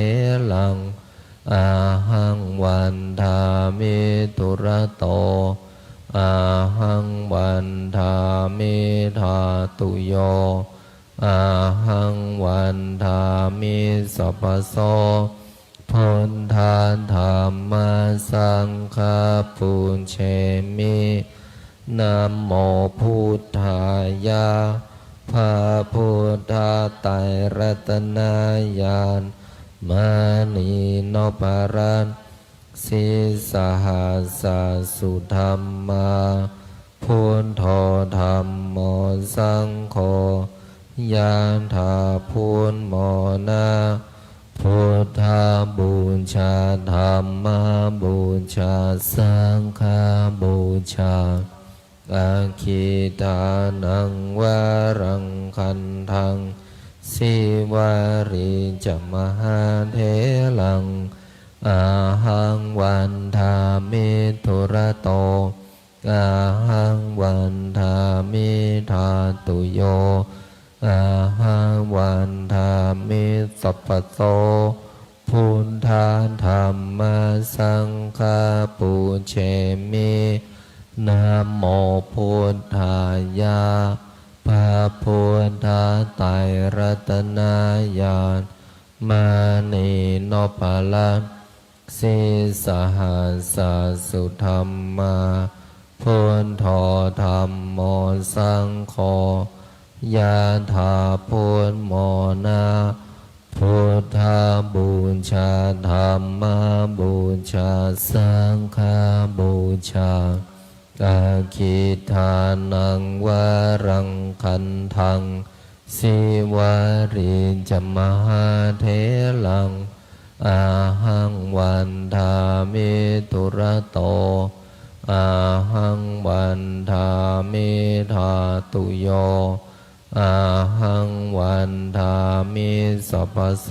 ลังอาหังวันทามิทุระโตอาหังวันทามิทาตุโยอาหังวันทามิสัพพโสพุทธาธรรมสังฆาปุญเชมินะโมพุทธายะพระพุทธไตรรัตนญาณมานีโนปะระสิสหัสสุธรรมาพุทโธธรรมโมสังโฆยะถาพุทโมนาพุทธาบูชาธรรมบูชาสังฆบูชาอาคิทานังวะรังคันทังสิวาริจมหาเทลังอาหังวันทามิทุระโตอาหังวันทามิทาตุโยอาหังวันทามิสัพพโสพุทธาธรรมสังฆาปุเชมินะโมพุทธายะพระพุทธไตรรัตนญาณมานีโนปะละสิสหัสสุธรรมาพุทโธธรรมโมสังโฆยะถาพุทโมนาพุทธาบูชาธรรมบูชาสังฆบูชาอาคิทานังวะรังคันทังสิวาริจมหาเทลังอาหังวันทามิทุระโตอาหังวันทามิทาตุโยอาหังวันทามิสัพพโส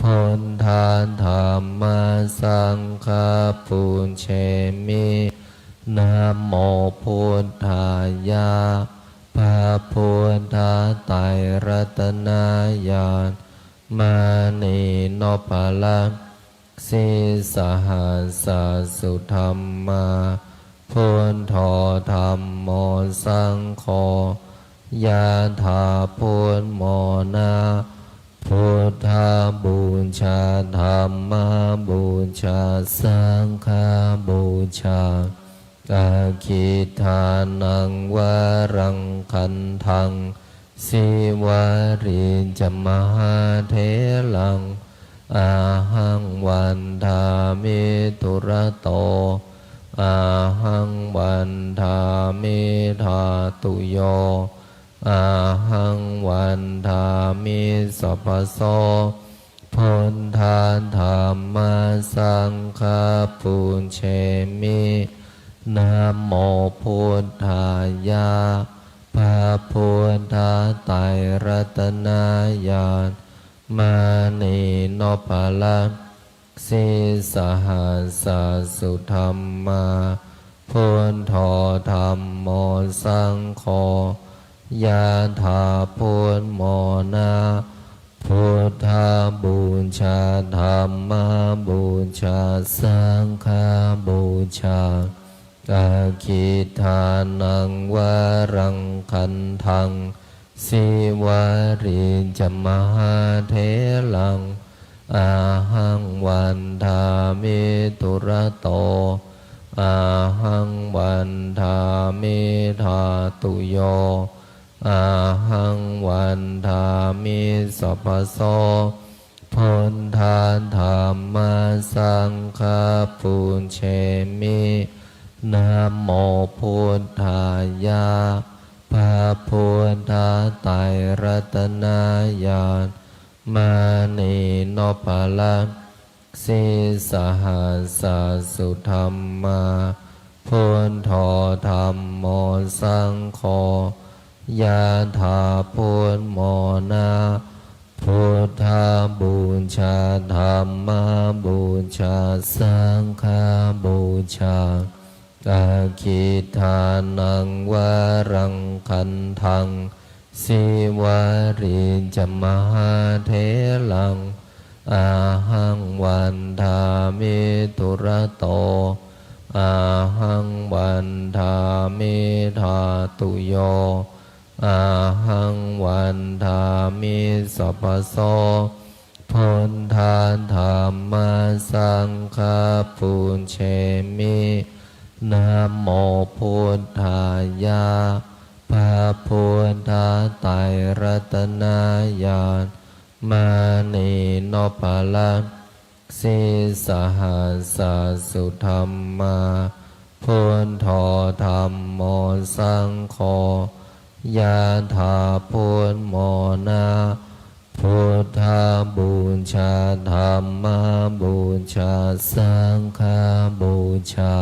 พุทธาธรรมสังฆาปุญเชมินะโมพุทธายะพระพุทธไตรรัตนญาณมานีโนปะละสิสหัสสุธรรมาพุทโธธรรมโมสังโฆยะถาพุทโมนาพุทธาบูชาธรรมบูชาสังฆบูชาอาคิทานังวะรังคันทังสิวาริจมหาเทลังอาหังวันทามิทุระโตอาหังวันทามิทาตุโยอาหังวันทามิสัพพโสพุทธาธรรมสังฆาปุญเชมินะโมพุทธายะพระพุทธไตรรัตนญาณมานีโนปะละสิสหัสสุธรรมาพุทโธธรรมโมสังโฆ ยะถาพุทโมนะพุทธาบูชาธัมมาบูชาสังฆาบูชาอาคิทานังวารังคันทังสิวาริจมหาเถลังอาหังวันทามิตุระโตอาหังวันทามิธาตุโยอาหังวันทามิสัพพโสพุทธาธัมมาสังฆาปุญเชมินะโมพุทธายะพระพุทธไตรรัตนญาณมานีโนภลังสิสหัสสุธรรมาพุทโธธัมโมสังโฆยะถาพุทโมนะพุทธาบูชาธัมมาบูชาสังฆาบูชาอาคิทานังวารังคันทังสิวาริจมหาเถลังอาหังวันทามิตุระโตอาหังวันทามิธาตุโยอาหังวันทามิสัพพโสพุทธาธัมมาสังฆาปุญเชมินะโมพุทธายะพระพุทธไตรรัตนญาณมานีโนภลังสิสหัสสุธรรมาพุทโธธัมโมสังโฆยะถาพุทโมนะพุทธาบูชาธัมมาบูชาสังฆาบูชา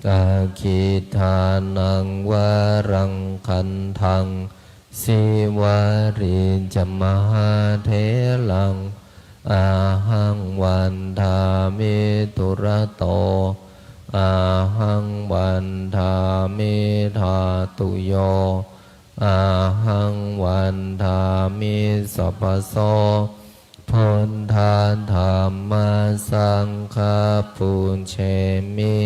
อาคิทานังวารังคันทังสิวาริจมหาเถลังอาหังวันทามิตุระโตอาหังวันทามิธาตุโยอาหังวันทามิสัพพโสพุทธาธัมมาสังฆาปุญเชมิ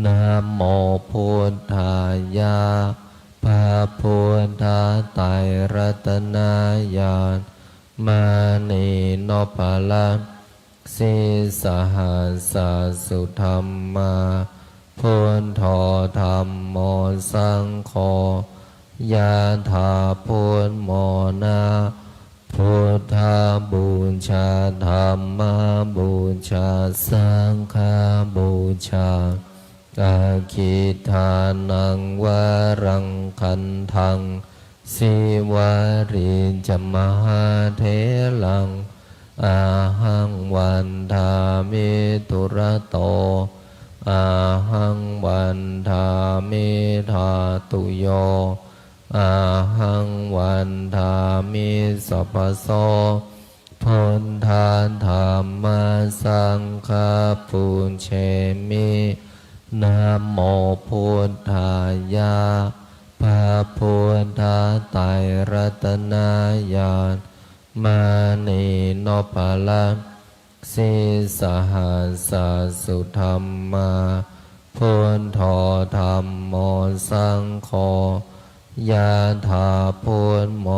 นะโมพุทธายะพระพุทธไตรรัตนญาณมานีโนภลังสิสหัสสุธรรมาพุทโธธัมโมสังโฆยะถาพุทโมนะพุทธาบูชาธัมมาบูชาสังฆาบูชาอาคิทานังวารังคันทังสิวาริจมหาเถลังอาหังวันทามิตุระโตอาหังวันทามิธาตุโยอาหังวันทามิสัพพโสพุทธาธัมมาสังฆาปุญเชมินะโมพุทธายะพระพุทธไตรรัตนญาณมานีโนภลังสิสหัสสุธรรมาพุทโธธัมโมสังโฆยะถาพุทโม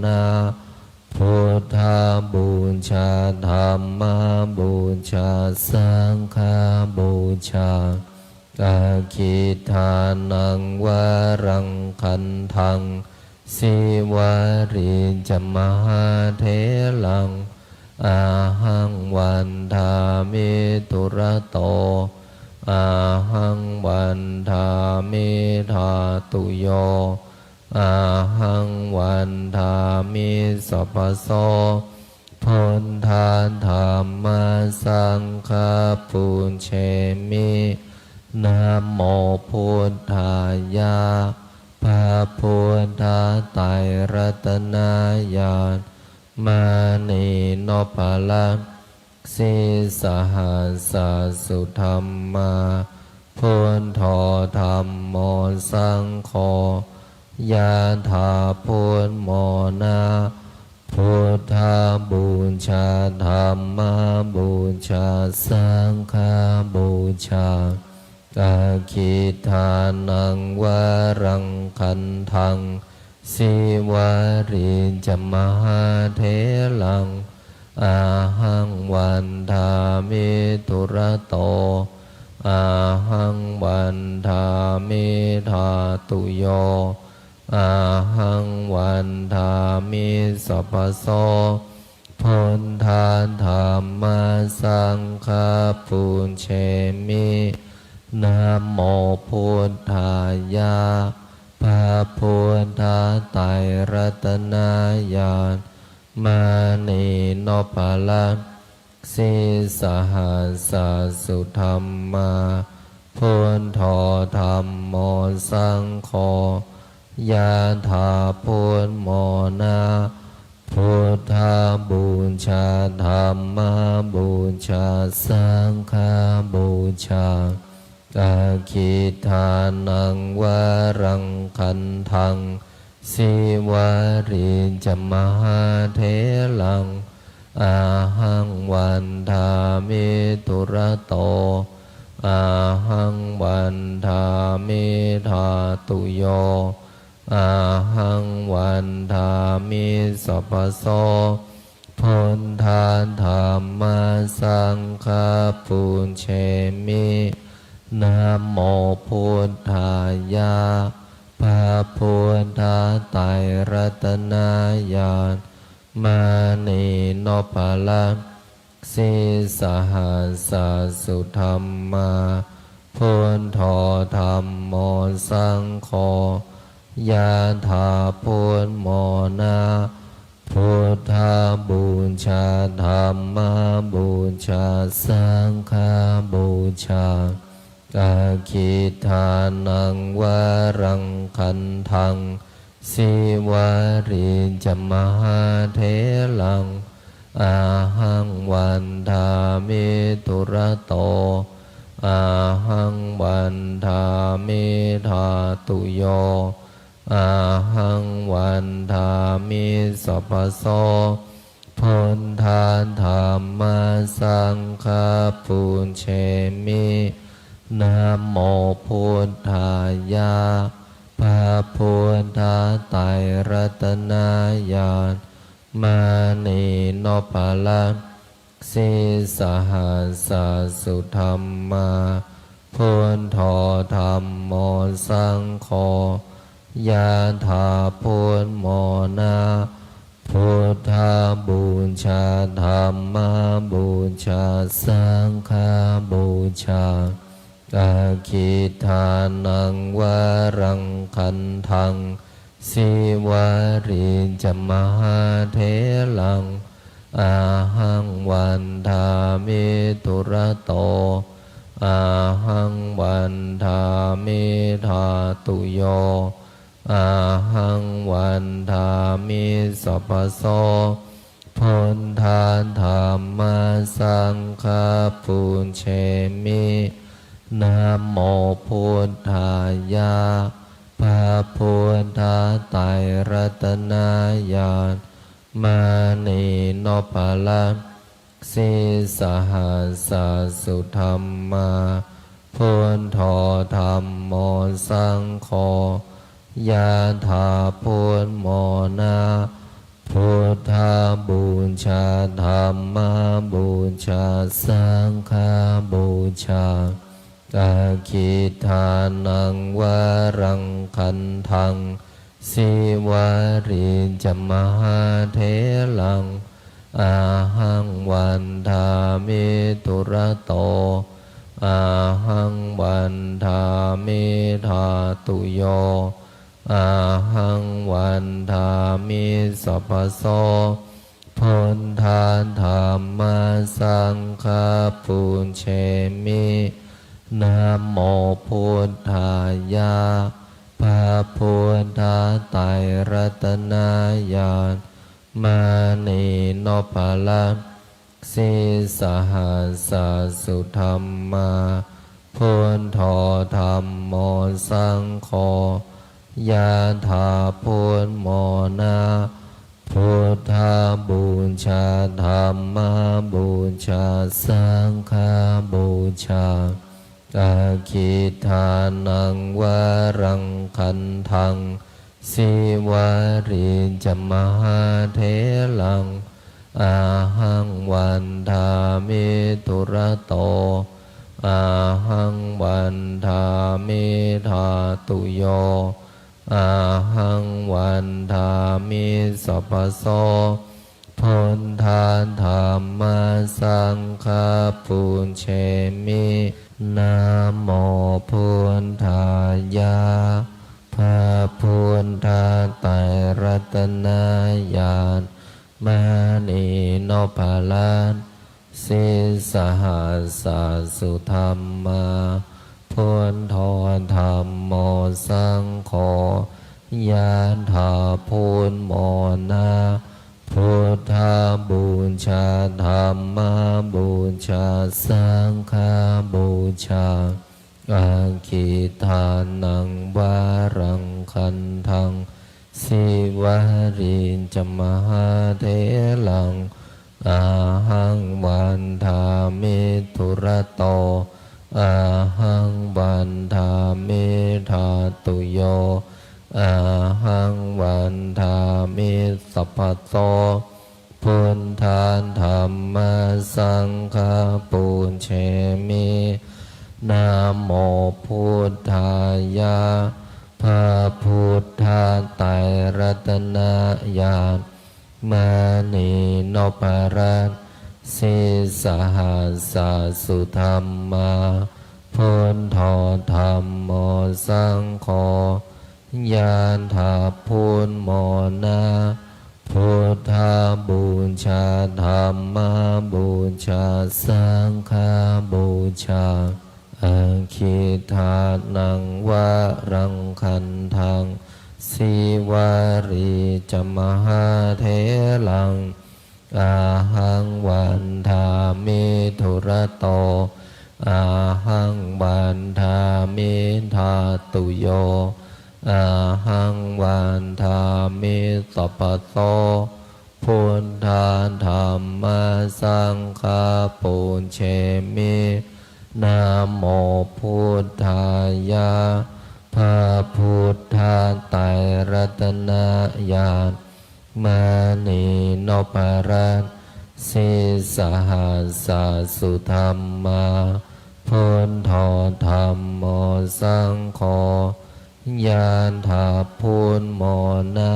นะพุทธาบูชาธัมมาบูชาสังฆาบูชาอาคิทานังวารังคันทังสิวาริจมหาเถลังอาหังวันทามิตุระโตอาหังวันทามิธาตุโยอาหังวันทามิสัพพโสพุทธาธัมมาสังฆาปุญเชมินะโมพุทธายะพระพุทธไตรรัตนญาณมานีโนภลังสิสหัสสุธรรมาพุทโธธัมโมสังโฆ ยะถาพุทโมนะพุทธาบูชาธัมมาบูชาสังฆาบูชากาคิทานังวารังคันทังสิวาริจมหาเถลังอาหังวันทามิตุระโตอาหังวันทามิธาตุโยอาหังวันทามิสัพพโสพุทธาธัมมาสังฆาปุญเชมินะโมพุทธายะพระพุทธไตรรัตนญาณมานีโนภลังสิสหัสสุธรรมาพุทโธธัมโมสังโฆยะถาพุทโมนะพุทธาบูชาธัมมาบูชาสังฆาบูชากาคิทานังวารังคันทังสิวาริจมหาเถลังอาหังวันทามิตุระโตอาหังวันทามิธาตุโยอาหังวันทามิสัพพโสพุทธาธัมมาสังฆาปุญเชมินะโมพุทธายะพระพุทธไตรรัตนญาณมานีโนภลังสิสหัสสุธรรมาพุทโธธัมโมสังโฆยะถาพุทโมนะพุทธาบูชาธัมมาบูชาสังฆาบูชากาคิทานังวารังคันทังสิวาริจมหาเถลังอาหังวันทามิตุระโตอาหังวันทามิธาตุโยอาหังวันทามิสัพพโสพุทธาธัมมาสังฆาปุญเชมินะโมพุทธายะพระพุทธไตรรัตนญาณมานีโนภลังสิสหัสสุธรรมาพุทโธธัมโมสังโฆยะถาพุทโมนะพุทธาบูชาธัมมาบูชาสังฆาบูชากาคิทานังวารังคันทังสิวาริจมหาเถลังอาหังวันทามิตุระโตอาหังวันทามิธาตุโยอาหังวันทามิสัพพโสพุทธาธัมมาสังฆาปุญเชมินะโมพุทธายะพระพุทธไตรรัตนญาณมานีโนภลังสิสหัสสุธรรมาพุทโธธัมโมสังโฆยะถาพุทโมนะพุทธาบูชาธัมมาบูชาสังฆาบูชากาคิทานังวารังคันทังสิวาริจมหาเถลังอาหังวันทามิตุระโตอาหังวันทามิธาตุโยอาหังวันทามิสัพพโสพุทธาธัมมาสังฆาปุญเชมินะโมพุทธายะพระพุทธไตรรัตนญาณมานีโนภลังสิสหัสสุธรรมาพุทโธธัมโมสังโฆ ยะถาพุทโมนาพุทธาบูชาธรรมบูชาสังฆบูชาอาคิทานังวารังคันทังสิวาริจมหาเถลังอาหังวันทามิตุระโตอาหังวันทามิธาตุโยอาหังวันทามิสัพพโสพุทธาธัมมาสังฆาปุญเชมินะโมพุทธายะพระพุทธไตรรัตนญาณมณีโนภาลันสิสหัสสะสุธรรมาพุทโธธัมโมสังโฆยะถาพุทโมนาพุทธาบูชาธรรมบูชาสังฆบูชาอาคิทานังวารังคันทังสิวาริจมหาเถลังอาหังวันทามิทุระโตอาหังวันทามิธาตุโยอาหังวันทามิสัพพโสพุทธาธัมมาสังฆาปุญเชมินะโมพุทธายะพระพุทธไตรรัตนญาณมณีโนภาลันสิสหัสสะสุธรรมาพุทโธธัมโมสังโฆยะถาพุทโมนาพุทธาบูชาธรรมบูชาสังฆบูชาอาคิทานังวารังคันทังสิวาริจมหาเถลังอาหังวันทามิทุระโตอาหังวันทามิธาตุโยอาหังวันทามิสัพพโสพุทธาธัมมาสังฆาปุญเชมินะโมพุทธายะพระพุทธไตรรัตนญาณมณีโนภาลันสิสหัสสะสุธรรมาพุทโธธัมโมสังโฆยะถาพุทโมนา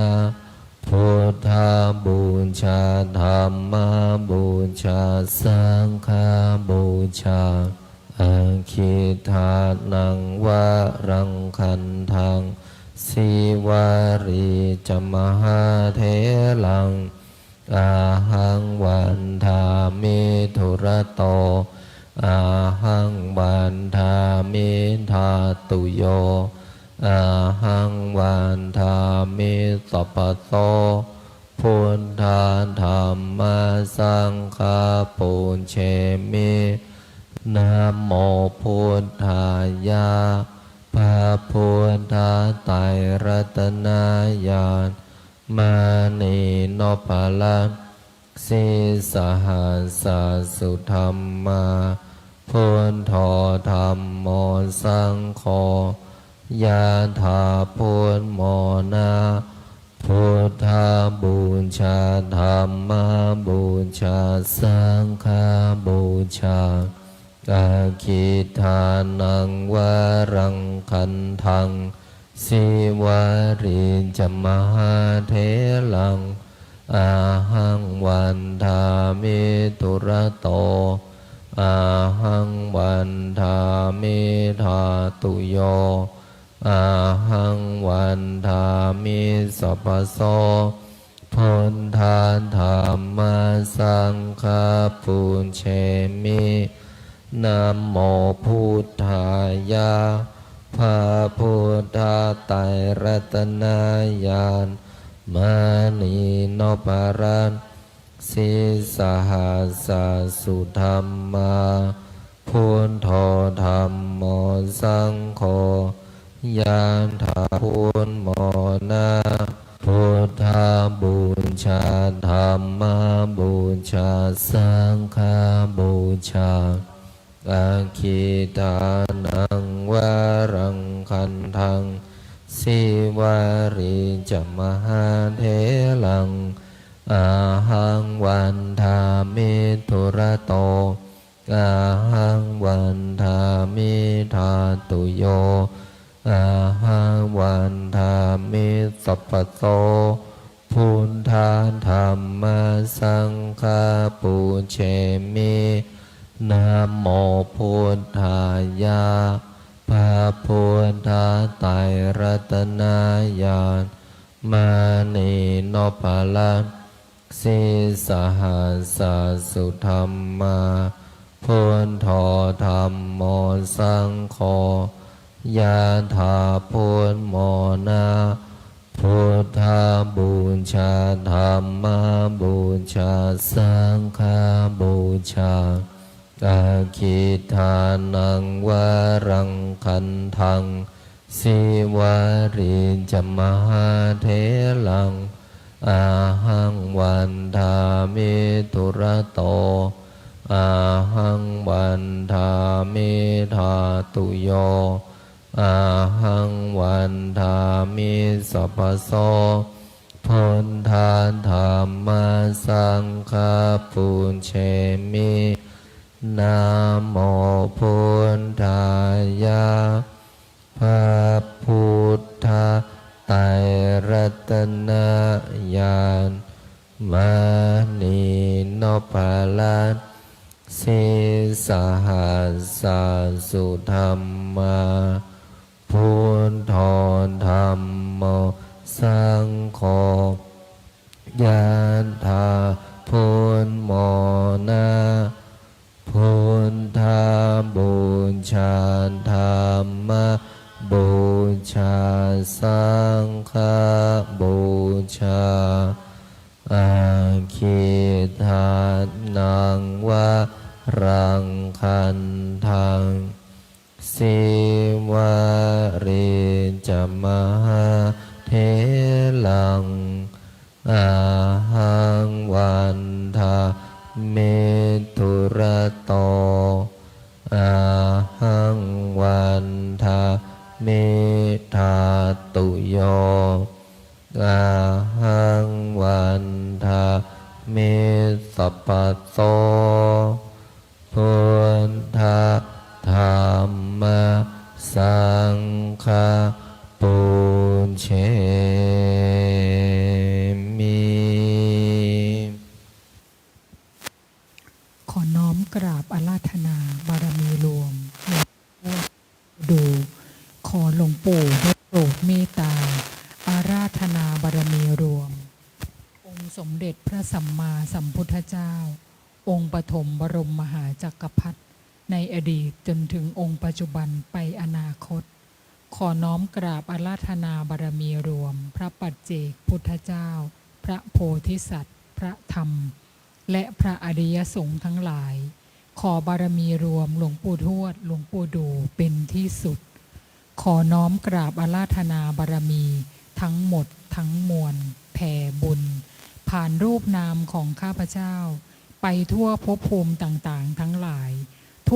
พุทธาบูชาธรรมบูชาสังฆบูชาอาคิทานังวารังคันทังสิวาริจมหาเถลังอาหังวันทามิทุระโตอาหังวันทามิธาตุโยอาหังวันทามิสัพพโสพุทธาธัมมาสังฆาปุญเชมินะโมพุทธายะพระพุทธไตรรัตนญาณมณีโนภาลันสิสหัสสะสุธรรมาพุทโธธัมโมสังโฆยะถาพุทโมนาพุทธาบูชาธรรมบูชาสังฆบูชาอาคิทานังวารังคันทังสิวาริจมหาเถลังอาหังวันทามิทุระโตอาหังวันทามิธาตุโยอาหังวันทามิสัพพโสพุทธาธัมมาสังฆาปุญเชมินะโมพุทธายะพระพุทธไตรรัตนญาณมณีโนภาลันสิสหัสสะสุธรรมาพุทโธธัมโมสังโฆ ยานถาพุนโมนาพุทธาบูชาธรรมบูชาสังฆบูชาอาคิตานังวารังคันทังสิวาริจมหาเทลังอาหังวันทามิทุระโตอาหังวันทามิธาตุโยอาหังวันทามิสัพพโตพุทธาธรรมสังฆาปุเชมินะโมพุทธายะพระพุทธไตรรัตนญาณมานีโนภาลังสิสหัสสุธรรมาพุทโธธรรมโมสังโฆยะถาพุทโมนาพุทธาบูชาธรรมบูชาสังฆบูชาอาคิทานังวารังคันทังสิวาริจมหาเทลังอาหังวันทามิทุระโตอาหังวันทามิธาตุโยอาหังวันทามิสัพพโสพุทธาธรรมสังฆาปุเชมินะโมพุทธายะพระพุทธไตรรัตนญาณมานีโนภาลังสิสหัสสุธรรมาพุทโธธรรมโมสังโฆยะถาพุทโมนาพุทธาบูชาธรรมบูชาสังฆบูชาอาคิทานังวารังคันทังสิวาริจมหาเทลังอาหังวันทามิทุระโตอาหังวันทามิธาตุโยอาหังวันทามิสัพพโตพุทธธรรมสังฆาปุเชมิ ขอน้อมกราบอาราธนาบารมีรวมดูขอหลวงปู่ได้โปรดเมตตาอาราธนาบารมีรวมองค์สมเด็จพระสัมมาสัมพุทธเจ้าองค์ปฐมบรมมหาจักรพรรดิในอดีตจนถึงองค์ปัจจุบันไปอนาคตขอน้อมกราบอาราธนาบารมีรวมพระปัจเจกพุทธเจ้าพระโพธิสัตว์พระธรรมและพระอริยสงฆ์ทั้งหลายขอบารมีรวมหลวงปู่ทวดหลวงปู่ดูเป็นที่สุดขอน้อมกราบอาราธนาบารมีทั้งหมดทั้งมวลแผ่บุญผ่านรูปนามของข้าพเจ้าไปทั่วภพภูมิต่างๆทั้งหลาย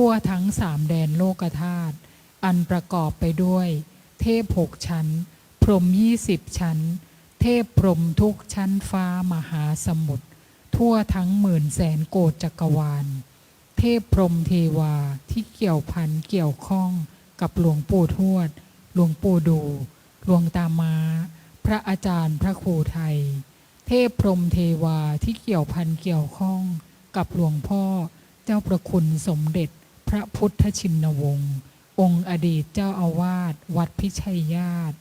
ทั่วทั้งสามแดนโลกธาตุอันประกอบไปด้วยเทพ6 ชั้นพรหม20 ชั้นเทพพรหมทุกชั้นฟ้ามหาสมุทรทั่วทั้ง10,000,000 โกฏจักรวาลเทพพรหมเทวาที่เกี่ยวพันเกี่ยวข้องกับหลวงปู่ทวดหลวงปู่ดูหลวงตามาพระอาจารย์พระครูไทยเทพพรหมเทวาที่เกี่ยวพันเกี่ยวข้องกับหลวงพ่อเจ้าประคุณสมเด็จพระพุทธชินวงศ์องค์อดีตเจ้าอาวาสวัดพิชัยญาติ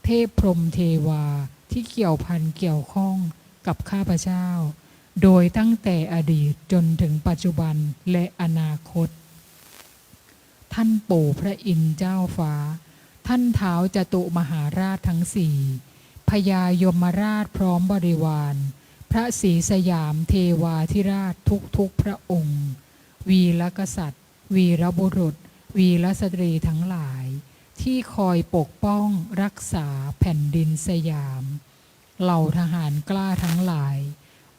เทพพรหมเทวาที่เกี่ยวพันเกี่ยวข้องกับข้าพเจ้าโดยตั้งแต่อดีตจนถึงปัจจุบันและอนาคตท่านปู่พระอินทร์เจ้าฟ้าท่านท้าวจตุมหาราชทั้งสี่พญายมราชพร้อมบริวารพระศรีสยามเทวาธิราชทุกพระองค์วีรกษัตริย์วีรบุรุษวีรสตรีทั้งหลาย ที่คอยปกป้องรักษาแผ่นดินสยาม เหล่าทหารกล้าทั้งหลาย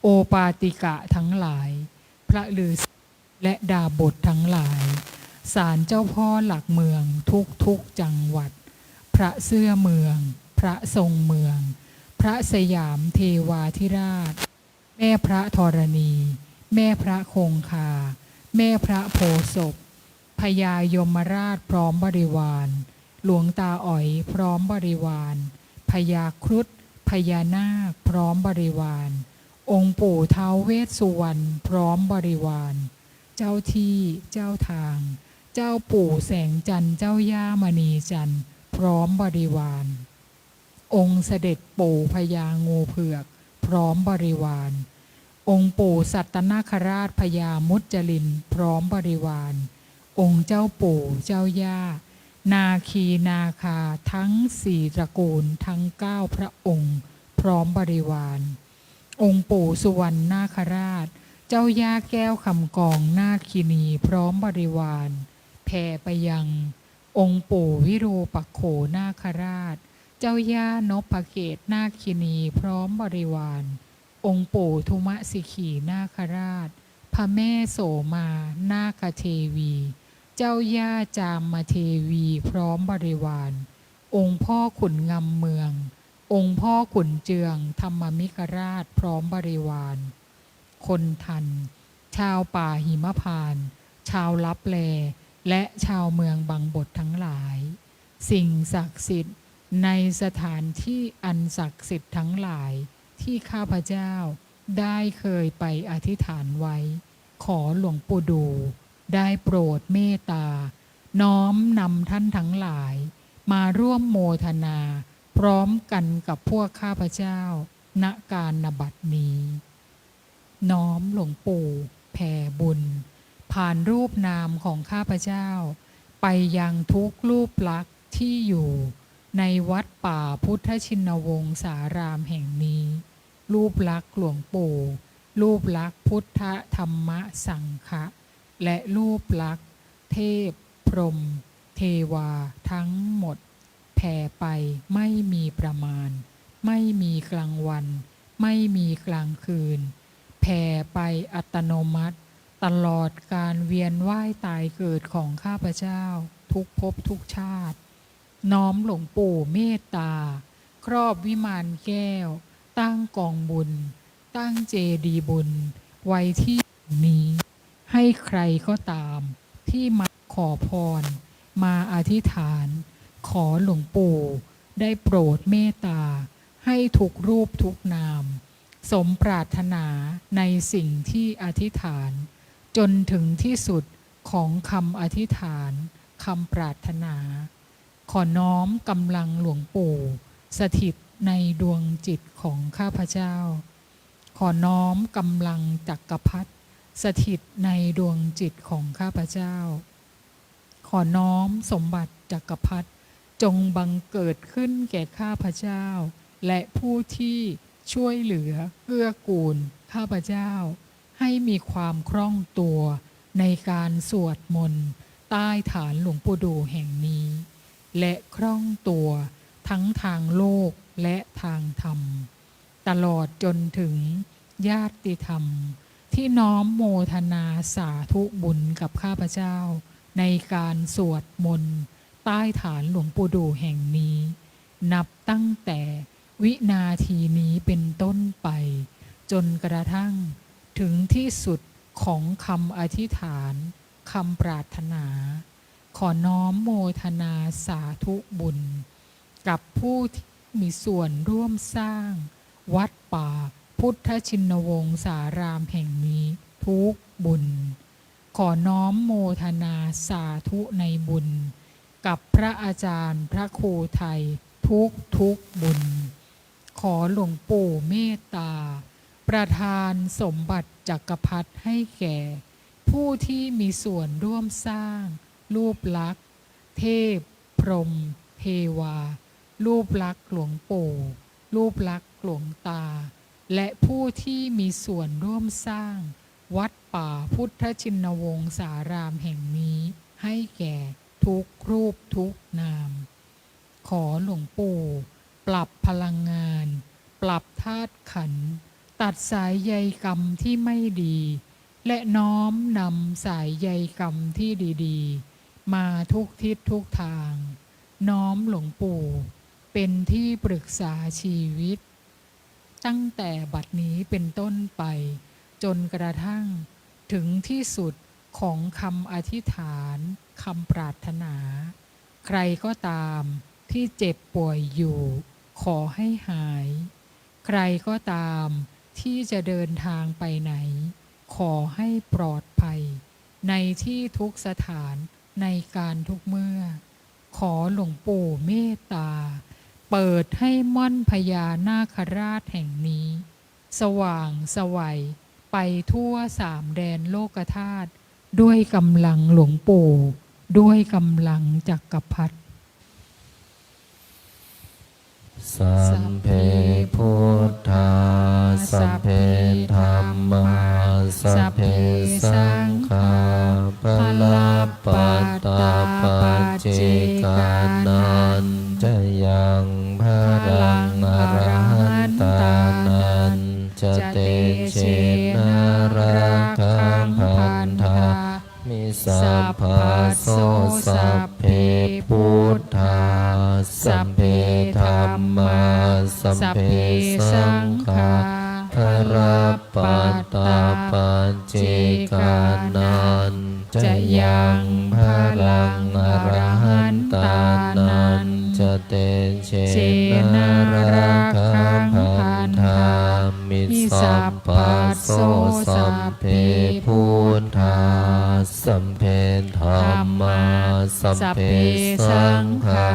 โอปาติกะทั้งหลาย พระฤาษีและดาบททั้งหลาย ศาลเจ้าพ่อหลักเมืองทุกจังหวัด พระเสื้อเมือง พระทรงเมือง พระสยามเทวาธิราช แม่พระธรณี แม่พระคงคา แม่พระโพธิ์ศพพญายมราชพร้อมบริวาร หลวงตาอ๋อยพร้อมบริวาร พญาครุฑพญานาคพร้อมบริวาร องค์ปู่ท้าวเวสสุวรรณพร้อมบริวาร เจ้าที่เจ้าทาง เจ้าปู่แสงจันทร์เจ้าย่ามณีจันทร์พร้อมบริวาร องค์เสด็จปู่พญางูเผือกพร้อมบริวาร องค์ปู่สัตนาคราชพญามุจลินพร้อมบริวาร องค์เจ้าปู่เจ้าย่านาคีนาคาทั้งสี่ตระกูลทั้ง9พระองค์พร้อมบริวาร องค์ปู่สุวรรณนาคราช เจ้าย่าแก้วคำกองนาคินีพร้อมบริวารแผ่ไปยัง องค์ปู่วิรูปักโขนาคราช เจ้าย่านพเกตนาคินีพร้อมบริวาร องค์ปู่ทุมสิขีนาคราช พระแม่โสมานาคเทวี เจ้าย่าจามเทวีพร้อมบริวาร องค์พ่อขุนงำเมือง องค์พ่อขุนเจืองธรรมมิกราชพร้อมบริวาร คนทัน ชาวป่าหิมพานต์ชาวลับแลและชาวเมืองบางบททั้งหลาย สิ่งศักดิ์สิทธิ์ในสถานที่อันศักดิ์สิทธิ์ทั้งหลายที่ข้าพเจ้าได้เคยไปอธิษฐานไว้ ขอหลวงปู่ดูได้โปรดเมตตา น้อมนำท่านทั้งหลาย มาร่วมโมทนา พร้อมกันกับพวกข้าพเจ้าณการณบัดนี้ น้อมหลวงปู่แผ่บุญ ผ่านรูปนามของข้าพเจ้า ไปยังทุกรูปลักษณ์ที่อยู่ในวัดป่าพุทธชินวงศารามแห่งนี้ รูปลักษณ์หลวงปู่ รูปลักษณ์พุทธธรรมสังฆะและรูปลักษณ์เทพพรหมเทวาทั้งหมด แผ่ไปไม่มีประมาณ ไม่มีกลางวัน ไม่มีกลางคืน แผ่ไปอัตโนมัติ ตลอดการเวียนว่ายตายเกิดของข้าพเจ้าทุกภพทุกชาติ น้อมหลวงปู่เมตตา ครอบวิมานแก้ว ตั้งกองบุญ ตั้งเจดีย์บุญ ไว้ที่นี้ ให้ใครก็ตามที่มาขอพร มาอธิษฐาน ขอหลวงปู่ได้โปรดเมตตา ให้ทุกรูปทุกนาม สมปรารถนาในสิ่งที่อธิษฐาน จนถึงที่สุดของคำอธิษฐานคำปรารถนา ขอน้อมกำลังหลวงปู่สถิตในดวงจิตของข้าพเจ้า ขอน้อมกำลังจักรพรรดิสถิตในดวงจิตของข้าพเจ้า ขอน้อมสมบัติจักรพรรดิจงบังเกิดขึ้นแก่ข้าพเจ้า และผู้ที่ช่วยเหลือเกื้อกูลข้าพเจ้า ให้มีความคล่องตัวในการสวดมนต์ใต้ฐานหลวงปู่ดูแห่งนี้ และคล่องตัวทั้งทางโลกและทางธรรม ตลอดจนถึงญาติธรรม ที่น้อมโมทนาสาธุบุญกับข้าพเจ้า ในการสวดมนต์ใต้ฐานหลวงปู่ดูแห่งนี้ นับตั้งแต่วินาทีนี้เป็นต้นไป จนกระทั่งถึงที่สุดของคำอธิษฐานคำปรารถนา ขอน้อมโมทนาสาธุบุญ กับผู้ที่มีส่วนร่วมสร้างวัดป่าพุทธชินวงศารามแห่งนี้ทุกบุญ ขอน้อมโมทนาสาธุในบุญ กับพระอาจารย์พระครูไทยทุกบุญ ขอหลวงปู่เมตตา ประทานสมบัติจักรพรรดิให้แก่ ผู้ที่มีส่วนร่วมสร้างรูปลักษณ์เทพพรหมเทวา รูปลักษณ์หลวงปู่รูปลักษณ์หลวงตา และผู้ที่มีส่วนร่วมสร้างวัดป่าพุทธชินวงศารามแห่งนี้ให้แก่ทุกรูปทุกนาม ขอหลวงปู่ ปรับพลังงาน ปรับธาตุขันธ์ตัดสายใยกรรมที่ไม่ดี และน้อมนำสายใยกรรมที่ดีๆ มาทุกทิศทุกทาง น้อมหลวงปู่เป็นที่ปรึกษาชีวิต ตั้งแต่บัดนี้เป็นต้นไป จนกระทั่งถึงที่สุดของคำอธิษฐานคำปรารถนา ใครก็ตามที่เจ็บป่วยอยู่ขอให้หาย ใครก็ตามที่จะเดินทางไปไหน ขอให้ปลอดภัย ในที่ทุกสถานในการทุกเมื่อ ขอหลวงปู่เมตตา เปิดให้ม่อนพญานาคราชแห่งนี้ สว่างไสวัยไปทั่วสามแดนโลกธาตุด้วยกำลังหลวงปู่ ด้วยกำลังจักรพรรดิ สัมเพพุทธาสัพเพธัมมาสัพเพสังฆาปะลาปัตตาปัจเจกานันจะยังพรังอรหันตานันจะเตเชนะราคังพันธามิสัพพะโสสัพเพพุทธาสัพเพธัมมาสัพเพสังฆาภราปัตตาปัจเจกานันจะยังพรังอรหันตานันจะเตเชนะราคังพันธามิสัพพะโสสัพเพพุทธาสัมเพธัมมาสัพเพสังฆา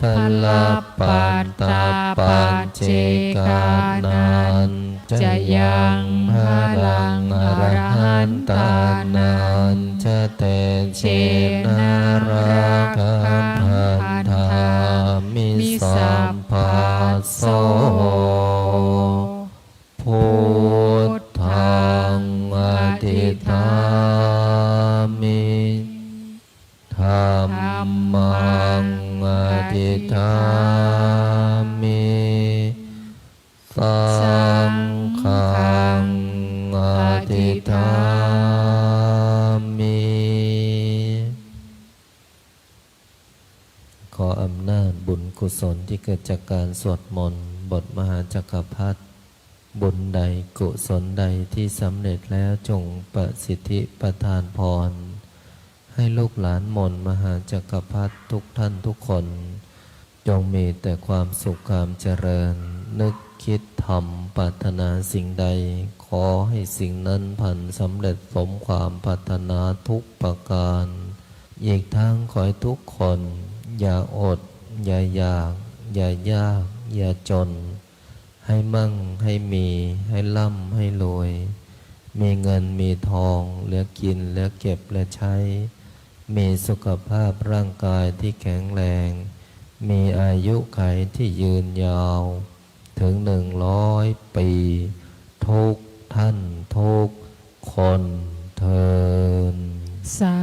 ภราปัตตาปัจเจกานันจะยังพรังอรหันตานันจะเตเชนะราคังพันธามิสัพพะโสพุทธังอธิษฐามิธัมมังอธิษฐามิสังฆังอธิษฐามิ ขออำนาจบุญกุศลที่เกิดจากการสวดมนต์บทมหาจักรพรรดิบุญใดกุศลใดที่สำเร็จแล้วจงประสิทธิประทานพรให้ลูกหลานมนต์มหาจักรพรรดิทุกท่านทุกคนจงมีแต่ความสุขความเจริญนึกคิดทำปรารถนาสิ่งใดขอให้สิ่งนั้นพันสำเร็จสมความปรารถนาทุกประการอีกทั้งขอให้ทุกคนอย่าอดอย่าอยากอย่ายากอย่าจนให้มั่งให้มีให้ร่ำให้รวยมีเงินมีทองเหลือกินเหลือเก็บเหลือใช้มีสุขภาพร่างกายที่แข็งแรงมีอายุขัยที่ยืนยาวถึง100 ปีทุกท่านทุกคนเทินสา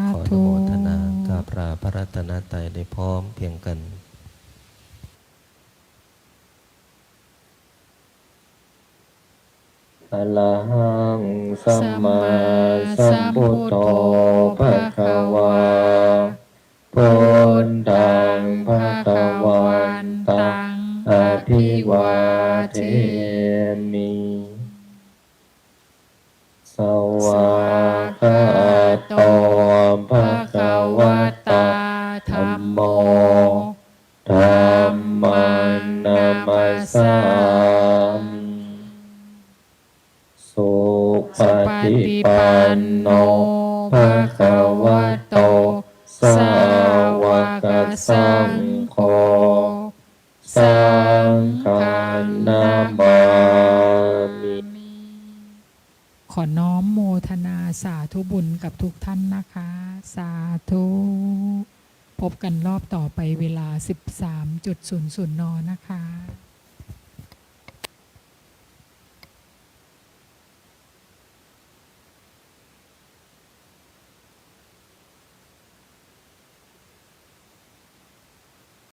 ขออนุ ธุ โมทนากราบลาพระรัตนตรัยได้พร้อมเพียงกันอะระหังสัมมาสัมพุทโธภะคะวาพุทธังภะคะวันตังอะภิวาเทมิสวากขาโตภะคะวะตาธัมโมธัมมังนัมมัสสามิสุปฏิปันโนภะคะวะโตสาวกสังโฆสังฆนามามิ ขอน้อมโมทนาสาธุบุญกับทุกท่านนะคะ สาธุ พบกันรอบต่อไปเวลา 13:00 น. นะคะ